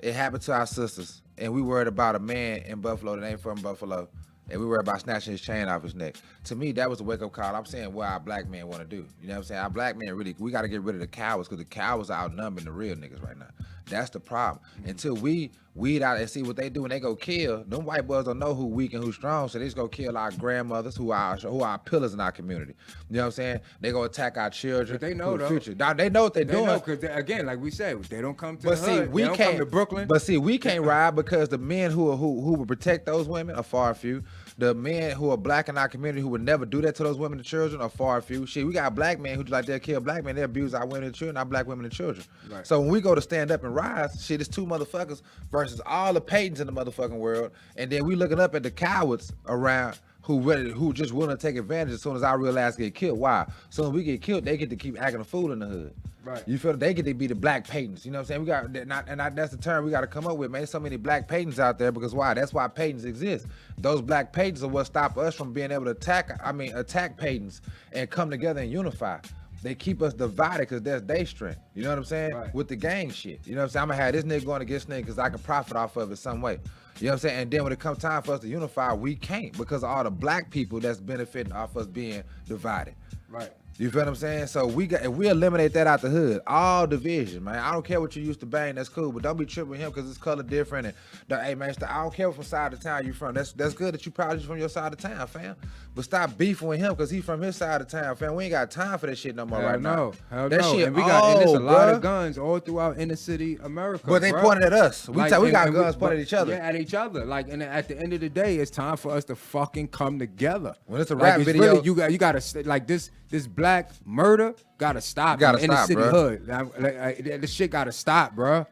It happened to our sisters, and we worried about a man in Buffalo that ain't from Buffalo. And we worried about snatching his chain off his neck. To me, that was a wake-up call. I'm saying what our black men want to do. You know what I'm saying? Our black men really, we got to get rid of the cowards because the cowards are outnumbering the real niggas right now. That's the problem. Mm-hmm. Until we weed out and see what they do and they go kill, them white boys don't know who weak and who strong, so they just go kill our grandmothers who are pillars in our community. You know what I'm saying? They go attack our children. But they know though. Future. Now, they know what they're doing. Because again, like we said, they don't come to but the see, hood. We they don't can't come to Brooklyn. But see, we can't ride because the men who would protect those women are far few. The men who are black in our community who would never do that to those women and children are far few. Shit, we got black men who like they'll kill black men, they abuse our women and children, our black women and children. Right. So when we go to stand up and rise, shit, it's two motherfuckers versus all the Paytons in the motherfucking world, and then we looking up at the cowards around who just willing to take advantage as soon as our real ass get killed. Why? So when we get killed, they get to keep acting a fool in the hood. Right. You feel they get to be the black Paytons. You know what I'm saying? We got that's the term we got to come up with, man. There's so many black Paytons out there because why? That's why Paytons exist. Those black Paytons are what stop us from being able to attack Paytons and come together and unify. They keep us divided because that's their strength. You know what I'm saying? Right. With the gang shit. You know what I'm saying? I'm gonna have this nigga going against nigga because I can profit off of it some way. You know what I'm saying? And then when it comes time for us to unify, we can't because of all the black people that's benefiting off us being divided. Right. You feel what I'm saying? So if we eliminate that out the hood, all division, man. I don't care what you used to bang, that's cool, but don't be tripping him because his color different. And hey, man, I don't care what side of town you from. That's good that you probably from your side of town, fam. But stop beefing with him because he from his side of town, fam. We ain't got time for that shit no more now. Hell that no. shit, and there's a lot of guns all throughout inner city America. But they pointed at us. We got guns pointed at each other. Yeah, at each other. Like, and at the end of the day, it's time for us to fucking come together. When it's a rap video, really, you gotta like this black murder gotta stop in the inner city hood. Like, this shit gotta stop, bro.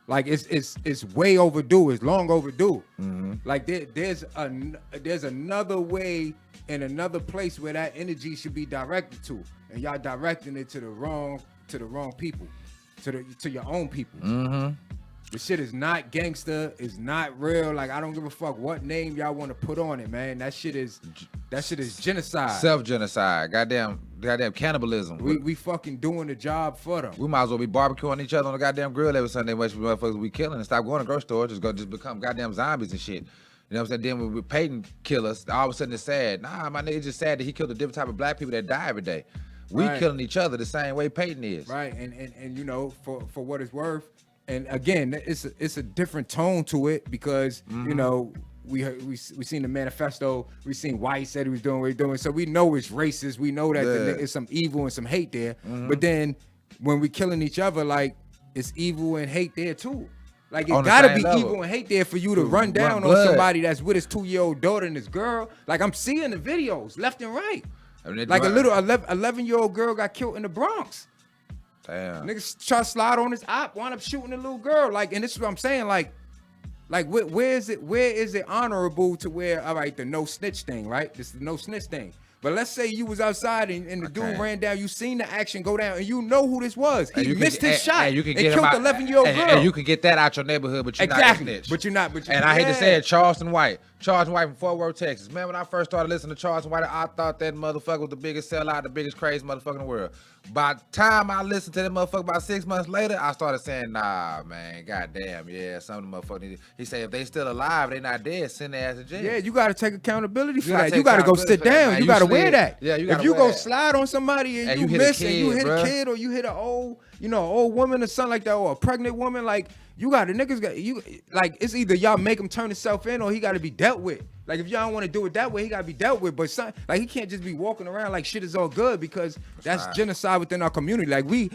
Like it's way overdue. It's long overdue. Mm-hmm. Like there's another way and another place where that energy should be directed to, and y'all directing it to the wrong people, to your own people. Mm-hmm. The shit is not gangster. It's not real. Like, I don't give a fuck what name y'all want to put on it, man. That shit is genocide. Self-genocide. Goddamn cannibalism. We fucking doing the job for them. We might as well be barbecuing each other on the goddamn grill every Sunday. Much motherfuckers we killing and stop going to grocery stores. Just become goddamn zombies and shit. You know what I'm saying? Then when Peyton kill us, all of a sudden it's sad. Nah, my nigga, it's just sad that he killed a different type of black people that die every day. We killing each other the same way Peyton is. Right, and you know, for what it's worth. And again, it's a different tone to it because you know we seen the manifesto, we seen White said he was doing what he's doing, so we know it's racist. We know that there's some evil and some hate there. But then when we killing each other, like it's evil and hate there too. Like it gotta be level. Evil and hate there for you to run down on somebody that's with his 2-year-old daughter and his girl. Like I'm seeing the videos left and right. I mean, like a little 11-year-old girl got killed in the Bronx. Damn. Niggas try to slide on his op, wind up shooting a little girl. Like, and this is what I'm saying. Like where is it honorable to where, all right, the no snitch thing, right? This is the no snitch thing. But let's say you was outside and the dude ran down, you seen the action go down, and you know who this was. He missed his shot and killed the 11-year-old girl. And you can get that out your neighborhood, but you're not a snitch. But you're not. And I hate to say it, Charleston White from Fort Worth, Texas. Man, when I first started listening to Charleston White, I thought that motherfucker was the biggest sellout, the biggest crazy motherfucker in the world. By the time I listened to that motherfucker about 6 months later, I started saying, nah, man, goddamn, yeah, some of the motherfuckers. He said, if they still alive, they not dead, send their ass to jail. Yeah, you got to take accountability for that. You got to go sit down. You got to wear that. Yeah, if you go slide on somebody and you miss and you hit a kid or you hit an old woman or something like that, or a pregnant woman, like you got like it's either y'all make him turn himself in or he got to be dealt with. Like if y'all don't want to do it that way, he got to be dealt with. But like he can't just be walking around like shit is all good because that's genocide within our community. Like we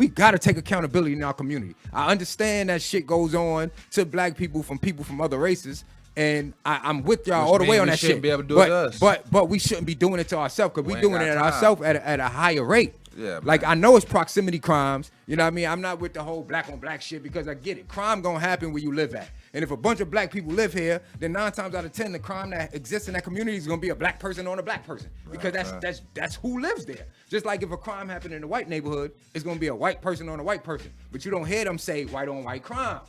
got to take accountability in our community. I understand that shit goes on to black people from other races. And I'm with y'all all the way on that shit. Be able to do it to us. But we shouldn't be doing it to ourselves because we're doing it at ourselves at a higher rate. Yeah, like I know it's proximity crimes. You know what I mean? I'm not with the whole black on black shit because I get it. Crime gonna happen where you live at. And if a bunch of black people live here, then 9 times out of 10, the crime that exists in that community is gonna be a black person on a black person because that's who lives there. Just like if a crime happened in a white neighborhood, it's gonna be a white person on a white person. But you don't hear them say white on white crime.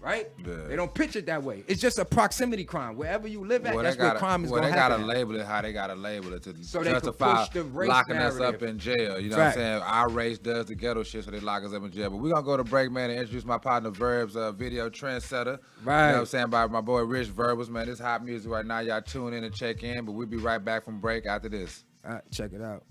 Right? Yeah. They don't pitch it that way. It's just a proximity crime. Wherever you live at, that's where crime is going to happen. They got to label it how they got to label it to so justify the race locking narrative. us up in jail. You know what I'm saying? Our race does the ghetto shit, so they lock us up in jail. But we're going to go to break, man, and introduce my partner, Verbs, video trendsetter. Right. You know what I'm saying? By my boy, Rich Verbals, man. This hot music right now. Y'all tune in and check in, but we'll be right back from break after this. All right, check it out.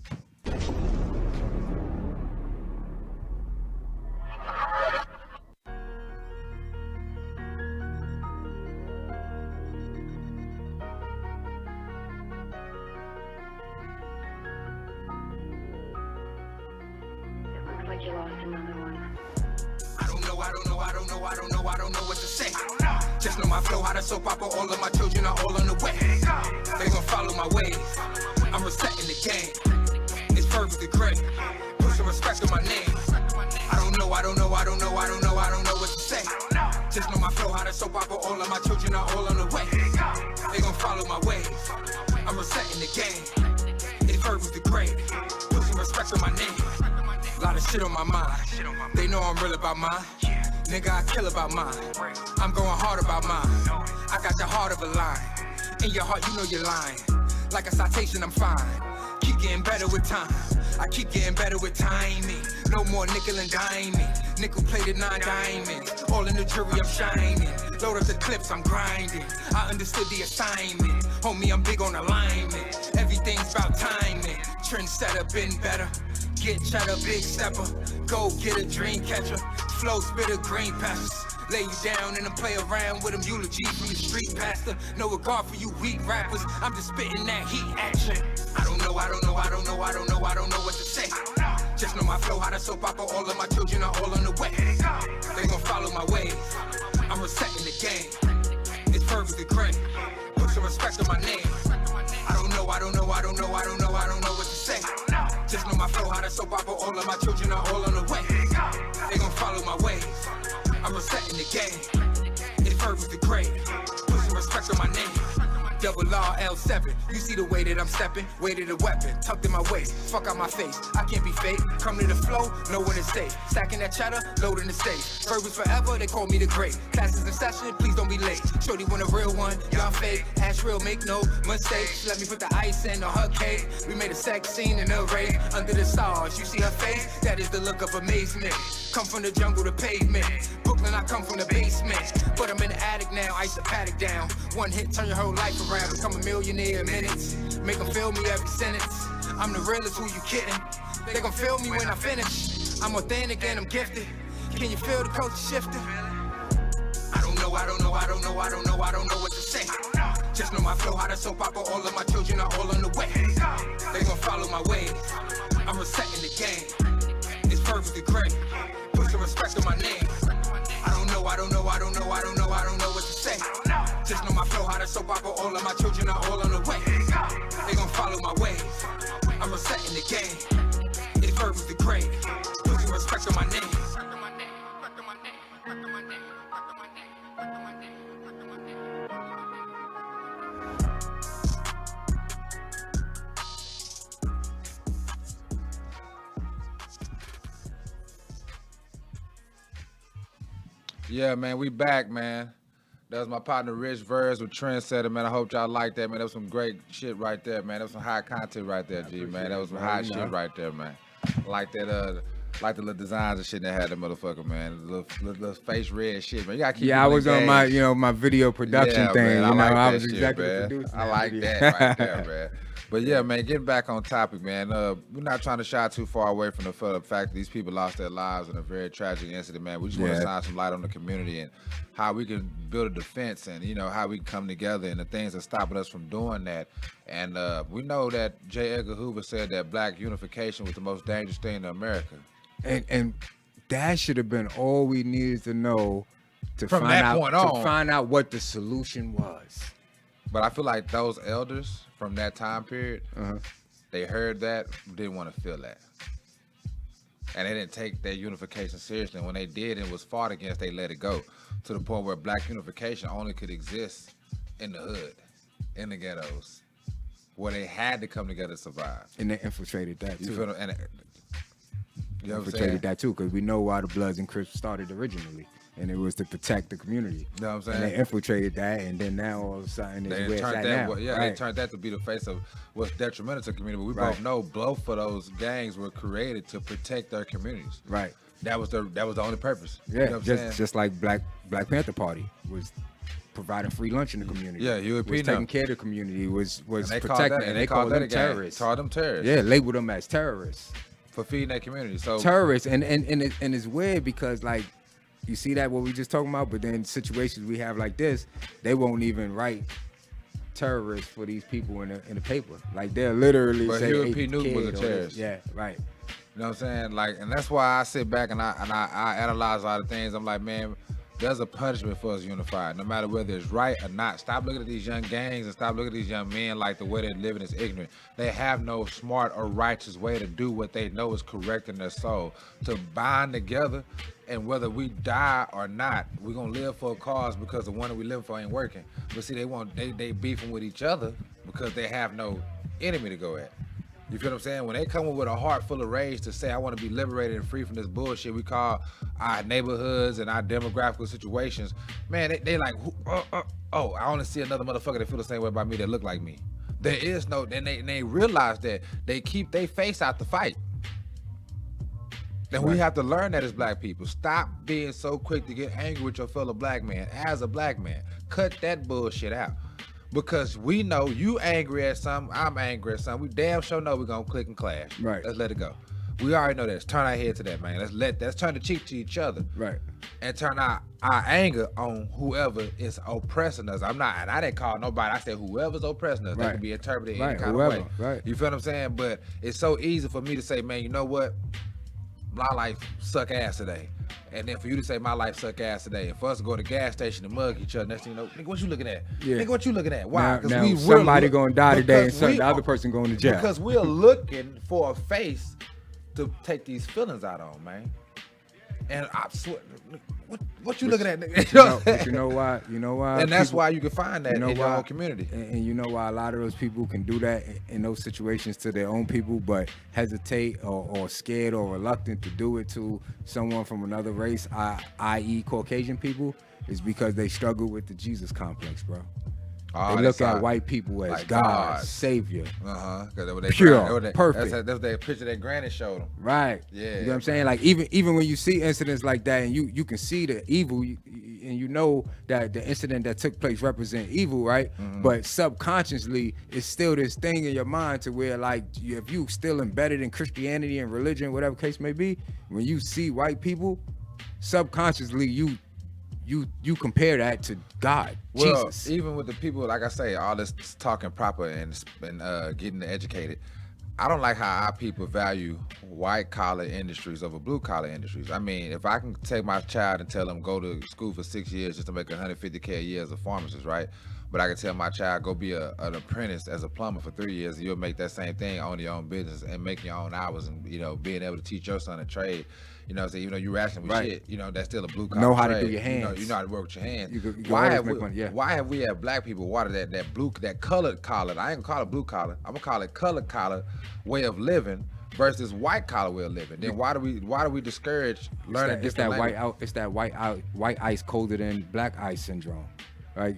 You lost another one. I don't know what to say. Just know my flow, how to soap opera, all of my children are all on the way. They gon' follow my ways. I'm resetting the game. It's verbal the great. Put some respect on my name. I don't know what to say. Just know my flow, how to soap opera, all of my children are all on the way. They gon' follow my ways. I'm resetting the game. It's verbal the great. Put some respect on my name. Lot of shit on my mind. They know I'm real about mine. Nigga, I kill about mine. I'm going hard about mine. I got the heart of a lion. In your heart, you know you're lying. Like a citation, I'm fine. Keep getting better with time. I keep getting better with timing. No more nickel and diming. Nickel plated 9 diamonds. All in the jury, I'm shining. Load up the clips, I'm grinding. I understood the assignment. Homie, I'm big on alignment. Everything's about timing. Trendsetter, been better. Get cheddar, big stepper. Go get a dream catcher. Flow spitter, green pastures. Lay you down and then play around with them eulogy from the street pastor. No regard for you weak rappers. I'm just spitting that heat action. I don't know what to say. Just know my flow, how to soap opera. All of my children are all on the way. They gon' follow my ways. I'm resetting the game. It's perfectly great. Put some respect on my name. I don't know what to say. Just know my flow, how to soap opera. All of my children are all on the way. They gon' follow my ways. I'm resetting the game. It's perfectly great. Put some respect on my name. Double R L7. You see the way that I'm stepping, weighted a weapon, tucked in my waist. Fuck out my face, I can't be fake. Come to the flow, know when to stay. Stacking that cheddar, loading the stage. Verbals forever, they call me the great. Classes in session, please don't be late. Shorty want a real one, y'all fake. Ash real, make no mistakes. Let me put the ice in on her cake. We made a sex scene in a rave. Under the stars, you see her face? That is the look of amazement. Come from the jungle to pavement. Brooklyn, I come from the basement. But I'm in the attic now, ice the paddock down. One hit, turn your whole life around. Become a millionaire in minutes. Make them feel me every sentence. I'm the realest, who you kidding? They gon' feel me when I finish. I'm authentic and I'm gifted. Can you feel the culture shifting? I don't know what to say. Just know my flow, how to soap opera. All of my children are all on the way. They gon' follow my ways. I'm resetting the game. It's perfectly great. Put some respect on my name. I don't know what to say. Just know my flow, how to soap opera. All of my children are all on the way. They gon' follow my ways. I'm resetting the game. It's perfectly great. Put some respect on my name. Yeah, man, we back, man. That was my partner Rich Verse with Trendsetter, man. I hope y'all like that, man. That was some great shit right there, man. That was some high content right there, G, man. That was some high shit right there, man. Like that, like the little designs and shit that had the motherfucker, man. The little face red shit, man. You gotta keep I was on my, my video production thing. Man, I was executive producing. I like that right there, man. But yeah, man, getting back on topic, man. We're not trying to shy too far away from the fact that these people lost their lives in a very tragic incident, man. We just want to shine some light on the community and how we can build a defense and, how we can come together and the things that stopping us from doing that. And we know that J. Edgar Hoover said that black unification was the most dangerous thing in America. And that should have been all we needed to know to from find that out point on. To find out what the solution was. But I feel like those elders from that time period, they heard that, didn't want to feel that. And they didn't take their unification seriously. And when they did and was fought against, they let it go. To the point where black unification only could exist in the hood, in the ghettos, where they had to come together to survive. And they infiltrated that too. You know what I'm infiltrated that too, because we know why the Bloods and Crips started originally. And it was to protect the community. You know what I'm saying? And they infiltrated that, and then now all of a sudden it's where it's at now. They turned that to be the face of what's detrimental to the community. But we both know both of those gangs were created to protect their communities. Right. That was the only purpose. Yeah, you know just like Black Panther Party was providing free lunch in the community. Yeah, you was taking care of the community, was protecting, and they called them terrorists. Called them terrorists. Yeah, labeled them as terrorists for feeding that community. So terrorists, and it's weird because like. You see that what we just talking about, but then situations we have like this, they won't even write terrorists for these people in the paper. Like they're literally but say Huey P. Newton was a terrorist. Yeah, right. You know what I'm saying? Like, and that's why I sit back and I analyze a lot of things. I'm like, man, there's a punishment for us unified, no matter whether it's right or not. Stop looking at these young gangs and stop looking at these young men like the way they're living is ignorant. They have no smart or righteous way to do what they know is correct in their soul. To bind together, and whether we die or not, we're gonna live for a cause because the one that we live for ain't working. But see, they beefing with each other because they have no enemy to go at. You feel what I'm saying? When they come with a heart full of rage to say, I want to be liberated and free from this bullshit we call our neighborhoods and our demographical situations, man, they like, I only see another motherfucker that feel the same way about me that look like me. There is no, and they realize that they keep their face out the fight. And we have to learn that as black people. Stop being so quick to get angry with your fellow black man. As a black man, cut that bullshit out. Because we know you angry at something, I'm angry at something. We damn sure know we're gonna click and clash. Right. Let's let it go. We already know that. Let's turn our head to that, man. Let's turn the cheek to each other. Right. And turn our anger on whoever is oppressing us. And I didn't call nobody. I said whoever's oppressing us. That can be interpreted any kind of way. Right. You feel what I'm saying? But it's so easy for me to say, man, you know what? My life suck ass today. And then for you to say my life suck ass today, and for us to go to the gas station and mug each other, next thing you know, nigga, what you looking at? Yeah. Nigga, what you looking at? Why? Now somebody gonna die today and the other person going to jail. Because we're looking for a face to take these feelings out on, man. And I swear, what you looking at, nigga? But you know why? You know why? And that's why you can find that in your own community. And you know why a lot of those people can do that in those situations to their own people, but hesitate or scared or reluctant to do it to someone from another race, i.e. Caucasian people, is because they struggle with the Jesus complex, bro. They look at white people as like God, Savior, pure, perfect. That's that picture that Granny showed them. Right. Yeah. You know what I'm saying? Like even when you see incidents like that, and you can see the evil, and you know that the incident that took place represent evil, right? Mm-hmm. But subconsciously, it's still this thing in your mind to where, like, if you still embedded in Christianity and religion, whatever case may be, when you see white people, subconsciously you compare that to God, well, Jesus. Even with the people, like I say, all this talking proper and getting educated, I don't like how our people value white collar industries over blue collar industries. I mean, if I can take my child and tell them go to school for 6 years just to make $150K a year as a pharmacist, right? But I can tell my child go be an apprentice as a plumber for 3 years, and you'll make that same thing, own your own business and make your own hours, and being able to teach your son a trade. You know what I'm saying? Even though you're rationing with shit, that's still a blue collar know how trade. to do your hands. You know how to work with your hands. You why have we had black people water that colored collar? I ain't gonna call it blue collar. I'm gonna call it colored collar way of living versus white collar way of living. Then why do we discourage learning different language? It's that white ice colder than black ice syndrome, right?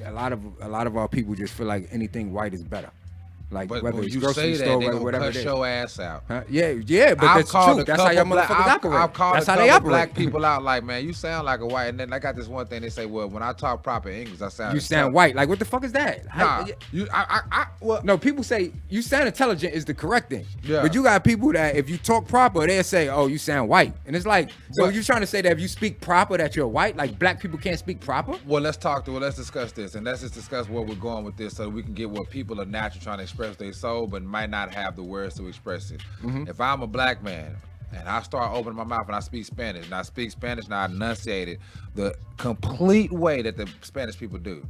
A lot of our people just feel like anything white is better. Like but whether when it's you grocery say store, that, they whatever cut your ass out. Huh? Yeah, but that's true. That's how y'all motherfuckers operate. I've called that's how they operate. Black people out like, man, you sound like a white. And then I got this one thing they say, well, when I talk proper English, I sound. You sound white. Like what the fuck is that? Well, no, people say you sound intelligent is the correct thing. Yeah. But you got people that if you talk proper, they'll say, oh, you sound white. And it's like, so you're trying to say that if you speak proper, that you're white? Like black people can't speak proper? Well, let's discuss this, and let's just discuss where we're going with this, so we can get what people are naturally trying to express their soul, but might not have the words to express it. Mm-hmm. If I'm a black man and I start opening my mouth and I speak Spanish, and I enunciate it the complete way that the Spanish people do,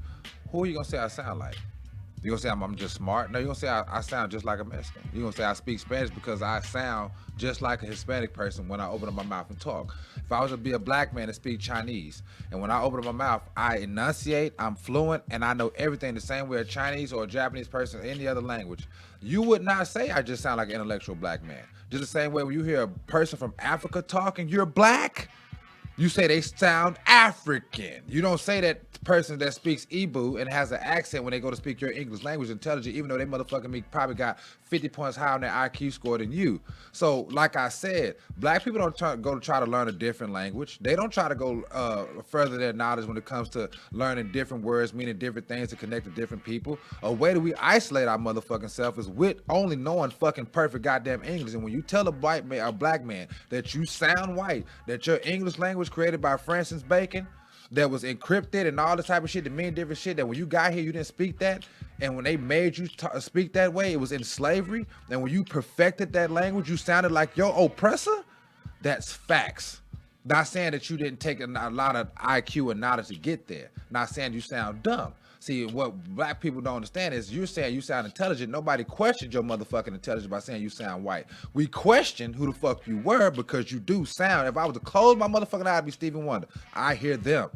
who are you gonna say I sound like? You gonna say I'm just smart? No, you're gonna say I sound just like a Mexican. You're gonna say I speak Spanish because I sound just like a Hispanic person when I open up my mouth and talk. If I was to be a black man and speak Chinese, and when I open up my mouth, I enunciate, I'm fluent, and I know everything the same way a Chinese or a Japanese person, any other language, you would not say I just sound like an intellectual black man. Just the same way when you hear a person from Africa talking, you're black, you say they sound African. You don't say that person that speaks Igbo and has an accent when they go to speak your English language intelligent, even though they motherfucking probably got 50 points higher on their IQ score than you. So, like I said, black people don't try to learn a different language. They don't try to go further their knowledge when it comes to learning different words, meaning different things to connect to different people. A way that we isolate our motherfucking self is with only knowing fucking perfect goddamn English. And when you tell a black man that you sound white, that your English language created by Francis Bacon, that was encrypted and all this type of shit, that mean different shit, that when you got here you didn't speak that, and when they made you speak that way, it was in slavery, and when you perfected that language, you sounded like your oppressor. That's facts. Not saying that you didn't take a lot of IQ and knowledge to get there. Not saying you sound dumb. See, what black people don't understand is you're saying you sound intelligent. Nobody questioned your motherfucking intelligence by saying you sound white. We question who the fuck you were because you do sound. If I was to close my motherfucking eye, I'd be Stevie Wonder. I hear them.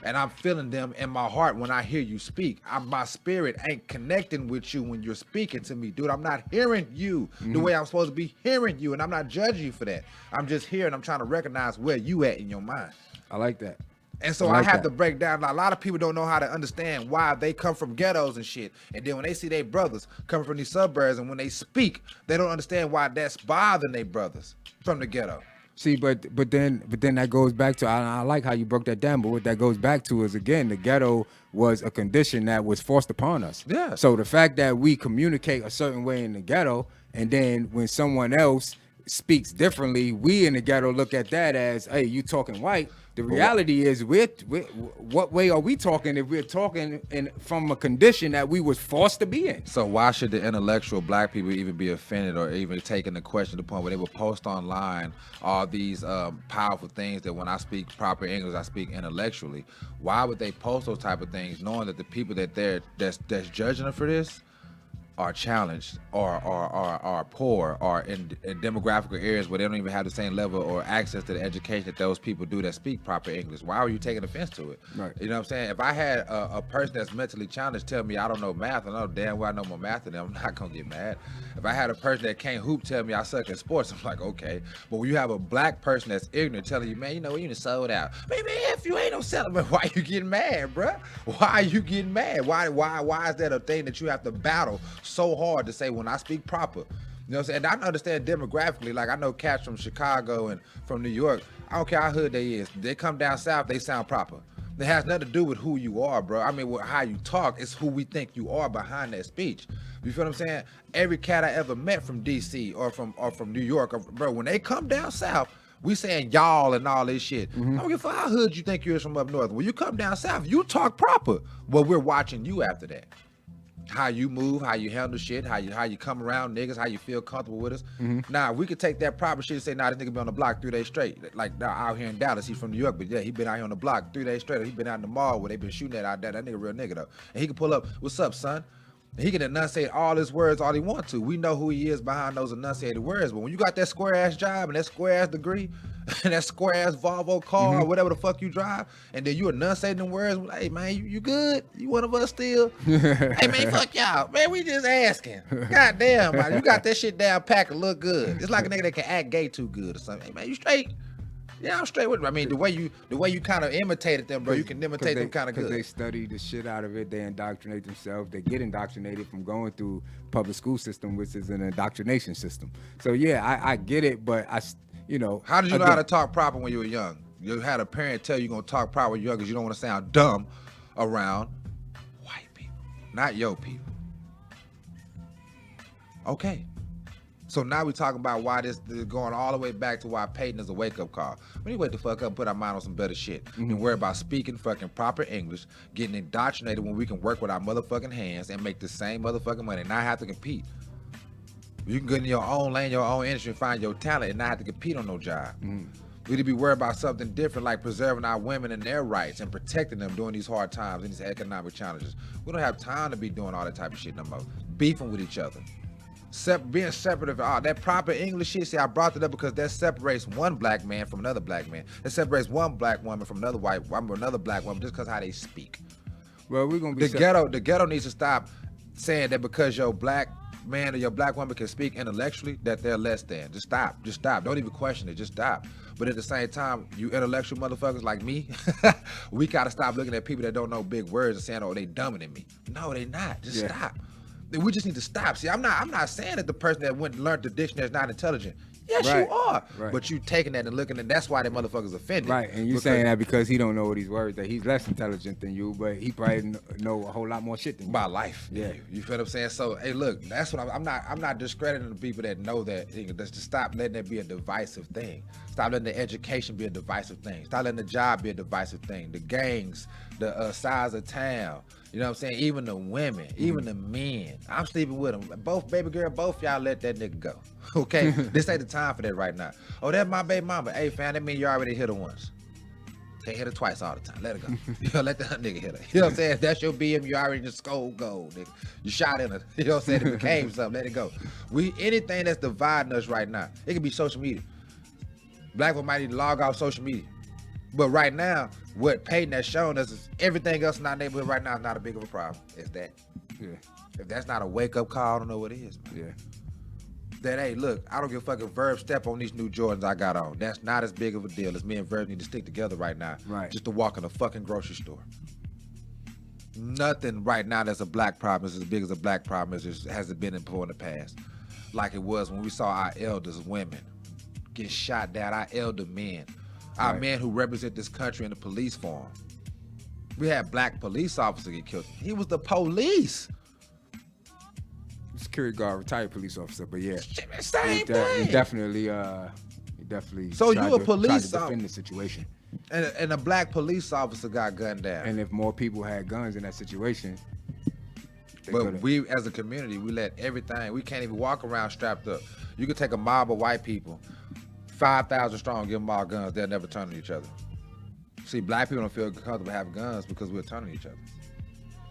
And I'm feeling them in my heart when I hear you speak. My spirit ain't connecting with you when you're speaking to me, dude. I'm not hearing you the way I'm supposed to be hearing you, and I'm not judging you for that. I'm just here, and I'm trying to recognize where you at in your mind. I like that. And so I have to break down. A lot of people don't know how to understand why they come from ghettos and shit. And then when they see their brothers coming from these suburbs, and when they speak, they don't understand why that's bothering their brothers from the ghetto. See, but then that goes back to I like how you broke that down. But what that goes back to is again the ghetto was a condition that was forced upon us. Yeah. So the fact that we communicate a certain way in the ghetto, and then when someone else speaks differently, we in the ghetto look at that as, hey, you talking white. The reality is, what way are we talking if we're talking from a condition that we was forced to be in? So why should the intellectual black people even be offended or even taking the question to the point where they will post online all these powerful things that when I speak proper English, I speak intellectually? Why would they post those type of things knowing that the people that's judging them for this are challenged or are poor or in demographic areas where they don't even have the same level or access to the education that those people do that speak proper English? Why are you taking offense to it? Right. You know what I'm saying? If I had a person that's mentally challenged tell me I don't know math, I know damn well I know more math than them, I'm not gonna get mad. If I had a person that can't hoop tell me I suck at sports, I'm like, okay. But when you have a black person that's ignorant telling you, man, you know, you done sold out. Man, if you ain't no settlement, why are you getting mad, bruh? Why are you getting mad? Why is that a thing that you have to battle so hard to say when I speak proper? You know what I'm saying? And I understand demographically, like I know cats from Chicago and from New York, I don't care how hood they is. They come down south, they sound proper. It has nothing to do with who you are, bro. I mean, how you talk is who we think you are behind that speech. You feel what I'm saying? Every cat I ever met from DC or from New York, bro, when they come down south, we saying y'all and all this shit. I don't give a fuck how hood you think you is from up north. When you come down south, you talk proper. Well, we're watching you after that. How you move, how you handle shit, how you come around niggas, how you feel comfortable with us. Now, we could take that proper shit and say, nah, this nigga been on the block 3 days straight. Like now out here in Dallas, he's from New York, but yeah, he been out here on the block 3 days straight. He been out in the mall where they been shooting out there. That nigga real nigga though. And he can pull up, what's up, son? And he can enunciate all his words all he want to. We know who he is behind those enunciated words. But when you got that square ass job and that square ass degree and that square ass Volvo car or whatever the fuck you drive, and then you enunciating them words, hey man, you good? You one of us still? Hey man, fuck y'all. Man, we just asking. God damn, man, you got that shit down packed and look good. It's like a nigga that can act gay too good or something. Hey man, you straight? Yeah, I'm straight with it. I mean, the way you kind of imitated them, bro, you can imitate them kind of good. Because they study the shit out of it. They indoctrinate themselves. They get indoctrinated from going through public school system, which is an indoctrination system. So yeah, I get it, but you know. How did you know how to talk proper when you were young? You had a parent tell you you're gonna talk proper when you're young because you don't want to sound dumb around white people, not your people. Okay. So now we're talking about why this is going all the way back to why Peyton is a wake-up call. We need to wake the fuck up and put our mind on some better shit and worry about speaking fucking proper English, getting indoctrinated when we can work with our motherfucking hands and make the same motherfucking money and not have to compete. You can get in your own lane, your own industry, and find your talent and not have to compete on no job. We need to be worried about something different, like preserving our women and their rights and protecting them during these hard times and these economic challenges. We don't have time to be doing all that type of shit no more. Beefing with each other. Being separate of that proper English shit. See, I brought it up because that separates one black man from another black man. That separates one black woman from another white woman, another black woman, just because how they speak. Well, we're gonna be the ghetto needs to stop saying that because your black man or your black woman can speak intellectually that they're less than. Just stop. Don't even question it. Just stop. But at the same time, you intellectual motherfuckers like me, we gotta stop looking at people that don't know big words and saying, oh, they dumber than me. No, they not. Just stop. We just need to stop. See, I'm not saying that the person that went and learned the dictionary is not intelligent. Yes, you are. Right. But you taking that and looking, and that's why that motherfucker's offended. Right, and you saying that because he don't know these words, that he's less intelligent than you, but he probably know a whole lot more shit than you. About life. Yeah. You feel what I'm saying? So, hey, look, that's what I'm not discrediting the people that know that. Just to stop letting it be a divisive thing. Stop letting the education be a divisive thing. Stop letting the job be a divisive thing. The gangs, the size of town. You know what I'm saying? Even the women, even the men. I'm sleeping with them. Both, baby girl, both y'all let that nigga go. Okay? This ain't the time for that right now. Oh, that's my baby mama. Hey, fam, that mean you already hit her once. Can't hit her twice all the time. Let her go. You know, let that nigga hit her. You know what I'm saying? If that's your BM, you already just gold, nigga. You shot in her. You know what I'm saying? It became something. Let it go. Anything that's dividing us right now, it could be social media. Black people might need to log off social media. But right now, what Peyton has shown us is everything else in our neighborhood right now is not a big of a problem. It's that. Yeah. If that's not a wake-up call, I don't know what it is, man. Yeah. That, hey, look, I don't give a fuck if Verb step on these new Jordans I got on. That's not as big of a deal as me and Verb need to stick together right now. Right. Just to walk in a fucking grocery store. Nothing right now that's a black problem is as big as a black problem as it been before in the past. Like it was when we saw our elders, women, get shot down, our elder men, our men who represent this country in the police form. We had black police officers get killed. He was the police. Security guard, retired police officer, but yeah. Same thing. He definitely So you a police tried to defend the situation. And a black police officer got gunned down. And if more people had guns in that situation, but we as a community, we let everything. We can't even walk around strapped up. You could take a mob of white people, 5,000 strong, give them all guns. They'll never turn on each other. See, black people don't feel comfortable having guns because we're turning each other.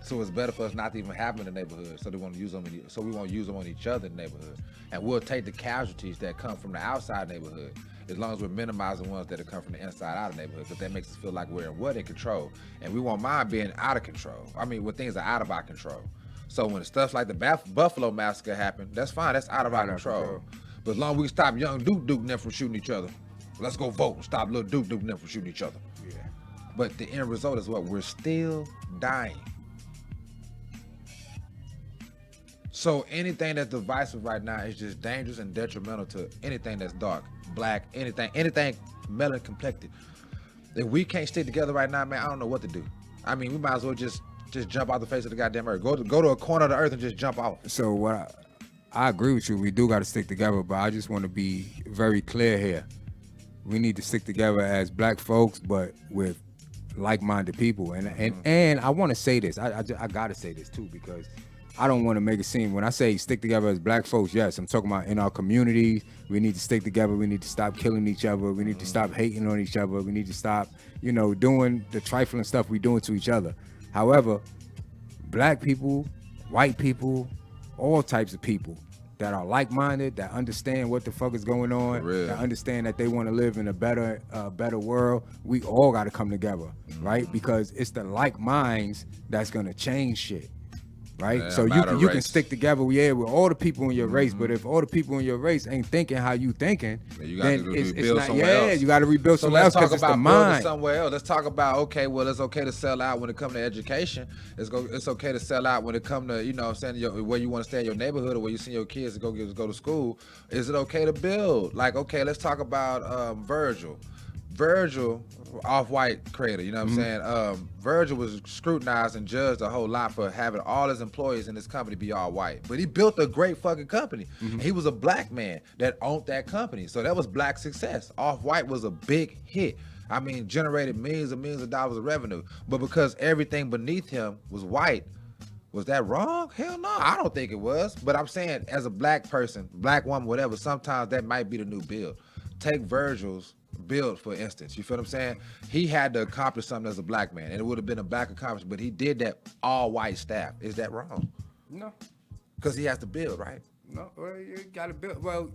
So it's better for us not to even have them in the neighborhood. So they want to use them. So we won't use them on each other in the neighborhood. And we'll take the casualties that come from the outside neighborhood, as long as we're minimizing ones that come from the inside out of the neighborhood, because that makes us feel like we're in control. And we won't mind being out of control. I mean, when things are out of our control. So when stuff like the Buffalo massacre happened, that's fine. That's out of our control. But as long as we stop young Duke and them from shooting each other, let's go vote and stop little Duke and them from shooting each other. Yeah. But the end result is what? We're still dying. So anything that's divisive right now is just dangerous and detrimental to anything that's dark, black, anything melanin complected. If we can't stick together right now, man, I don't know what to do. I mean, we might as well just jump out the face of the goddamn earth. Go to a corner of the earth and just jump off. So what I agree with you. We do got to stick together, but I just want to be very clear here. We need to stick together as black folks, but with like-minded people. And I want to say this. I got to say this too, because I don't want to make it seem, when I say stick together as black folks, yes, I'm talking about in our communities. We need to stick together. We need to stop killing each other. We need to stop hating on each other. We need to stop, doing the trifling stuff we doing to each other. However, black people, white people, all types of people that are like-minded, that understand what the fuck is going on, that understand that they want to live in a better world, we all got to come together, right? Because it's the like minds that's going to change shit. Right, yeah, so you can stick together, with all the people in your race. But if all the people in your race ain't thinking how you thinking, then it's not. Else. You got to rebuild somewhere else because it's the mind. Somewhere else. Let's talk about it's okay to sell out when it comes to education. It's okay to sell out when it comes to where you want to stay in your neighborhood or where you send your kids to go to school. Is it okay to build? Like, okay, let's talk about Virgil, off-white creator, you know what I'm saying? Virgil was scrutinized and judged a whole lot for having all his employees in his company be all white. But he built a great fucking company. He was a black man that owned that company. So that was black success. Off-white was a big hit. I mean, generated millions and millions of dollars of revenue. But because everything beneath him was white, was that wrong? Hell no, I don't think it was. But I'm saying, as a black person, black woman, whatever, sometimes that might be the new build. Take Virgil's build, for instance. You feel what I'm saying? He had to accomplish something as a black man, and it would have been a black accomplishment, but he did that all white staff. Is that wrong? No. Because he has to build, right? No, well, you got to build. Well,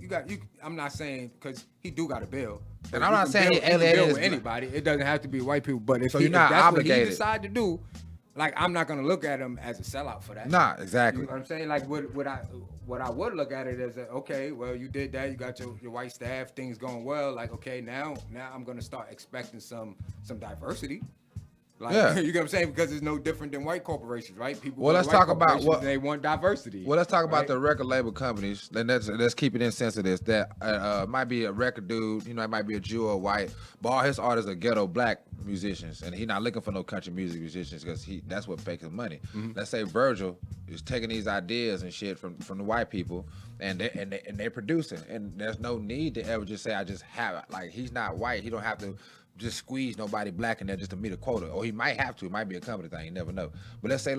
I'm not saying, because he do got to build. And I'm not saying he alienated with anybody. It doesn't have to be white people, but if, you're not that's obligated. What he decide to do, like, I'm not gonna look at him as a sellout for that. Nah, exactly. You know what I'm saying? Like, what I would look at it as, okay, well, you did that, you got your white staff, things going well. Like, okay, now I'm gonna start expecting some diversity. Like, yeah. You get what I'm saying? Because it's no different than white corporations, right? People. Well, let's talk about what they want diversity. Well, let's talk about the record label companies. And let's keep it in sense of this. That might be a record dude, it might be a Jew or white, but all his artists are ghetto black musicians, and he's not looking for no country music musicians because that's what makes him money. Let's say Virgil is taking these ideas and shit from the white people, and they're producing, and there's no need to ever just say I just have it. Like, he's not white, he don't have to just squeeze nobody black in there just to meet a quota. Or he might have to. It might be a company thing. You never know. But let's say,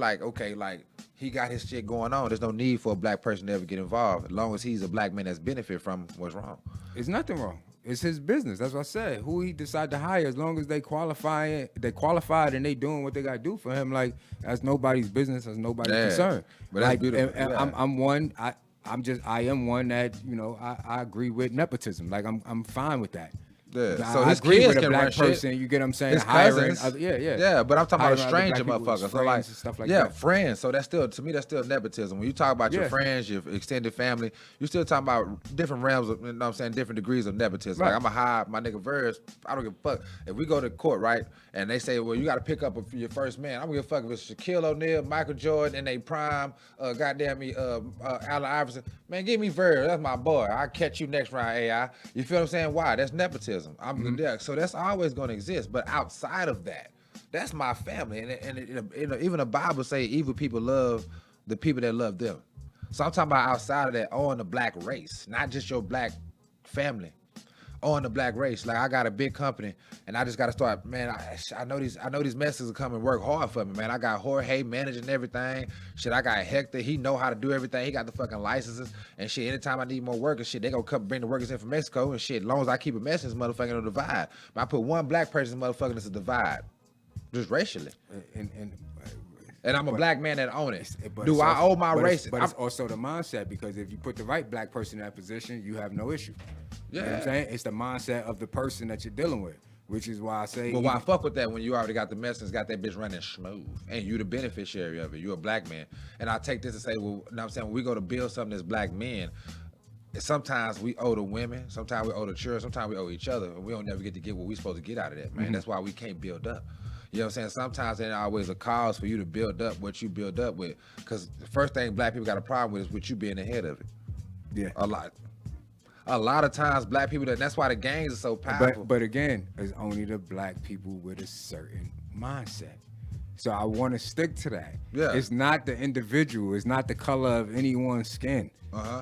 he got his shit going on. There's no need for a black person to ever get involved. As long as he's a black man that's benefit from what's wrong. There's nothing wrong. It's his business. That's what I said. Who he decide to hire, as long as they qualified and they doing what they got to do for him, like, that's nobody's business. That's nobody's concern. But that's beautiful. And I'm one. I am one that, I agree with nepotism. Like, I'm fine with that. Yeah, so I his agree kids with a can black run person. shit. You get what I'm saying? His Hiring, cousins. yeah. But I'm talking about a stranger black people as motherfucker. So friends like, and stuff like yeah, that. friends. So that's still, to me, that's still nepotism. When you talk about your friends, your extended family, you're still talking about different realms of, you know what I'm saying, different degrees of nepotism. Right. Like, I'm going to hire my nigga Verse. I don't give a fuck. If we go to court, right, and they say, well, you got to pick up your first man, I'm going to give a fuck if it's Shaquille O'Neal, Michael Jordan, and they prime, goddamn me, Allen Iverson. Man, give me Verse. That's my boy. I'll catch you next round, AI. You feel what I'm saying? Why? That's nepotism. So that's always going to exist. But outside of that, that's my family. And even the Bible say evil people love the people that love them. So I'm talking about outside of that, on the black race, not just your black family, on the black race. Like, I got a big company, and I just got to start, man, I know these messages will come and work hard for me, man. I got Jorge managing everything. Shit, I got Hector. He know how to do everything. He got the fucking licenses. And shit, anytime I need more workers, shit, they gonna come bring the workers in from Mexico. And shit, as long as I keep a message, motherfucker, it'll divide. But I put one black person, motherfucker, it's a divide. Just racially. And I'm a black man that own it. Do I owe my race? But it's also the mindset, because if you put the right black person in that position, you have no issue. You know what I'm saying? It's the mindset of the person that you're dealing with, which is why I say. But why fuck with that when you already got the message, got that bitch running smooth, and you the beneficiary of it? You're a black man. And I take this to say, well, you know what I'm saying, when we go to build something as black men, sometimes we owe the women, sometimes we owe the children, sometimes we owe each other, and we don't never get to get what we supposed to get out of that, man. That's why we can't build up. You know what I'm saying? Sometimes there ain't always a cause for you to build up what you build up with. Because the first thing black people got a problem with is with you being ahead of it. Yeah. A lot of times black people, that's why the gangs are so powerful. But again, it's only the black people with a certain mindset. So I want to stick to that. Yeah. It's not the individual. It's not the color of anyone's skin.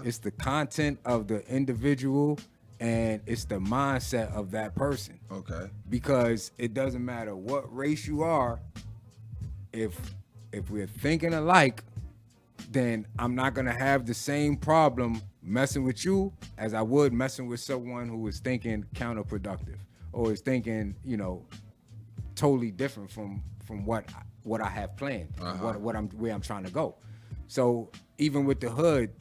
It's the content of the individual, and it's the mindset of that person. Okay. Because it doesn't matter what race you are, if we're thinking alike, then I'm not gonna have the same problem messing with you as I would messing with someone who is thinking counterproductive or is thinking, totally different from what I have planned, where I'm trying to go. So even with the hood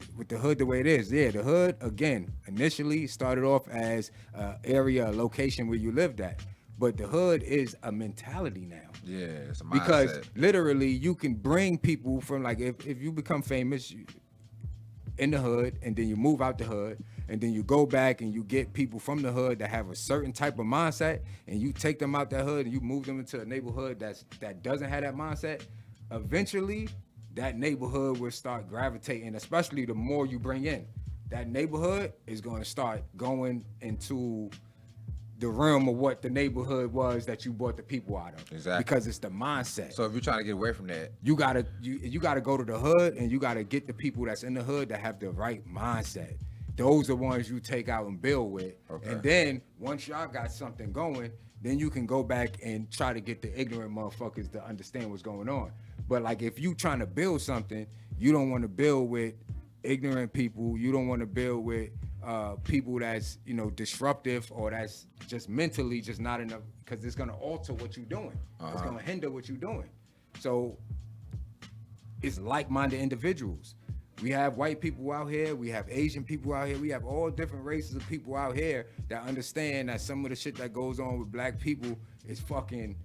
the way it is, the hood, again, initially started off as an area, a location where you lived at. But the hood is a mentality now. Yeah, it's a mindset. Because literally you can bring people from, like, if you become famous in the hood and then you move out the hood and then you go back and you get people from the hood that have a certain type of mindset and you take them out that hood and you move them into a neighborhood that doesn't have that mindset, eventually that neighborhood will start gravitating, especially the more you bring in. That neighborhood is going to start going into the realm of what the neighborhood was that you brought the people out of. Exactly. Because it's the mindset. So if you're trying to get away from that, you gotta go to the hood and you gotta get the people that's in the hood that have the right mindset. Those are ones you take out and build with. Okay. And then once y'all got something going, then you can go back and try to get the ignorant motherfuckers to understand what's going on. But like, if you trying to build something, you don't want to build with ignorant people. You don't want to build with people that's disruptive or that's just mentally just not enough, because it's going to alter what you're doing. It's going to hinder what you're doing. So it's like-minded individuals. We have white people out here, we have Asian people out here, we have all different races of people out here that understand that some of the shit that goes on with black people is fucking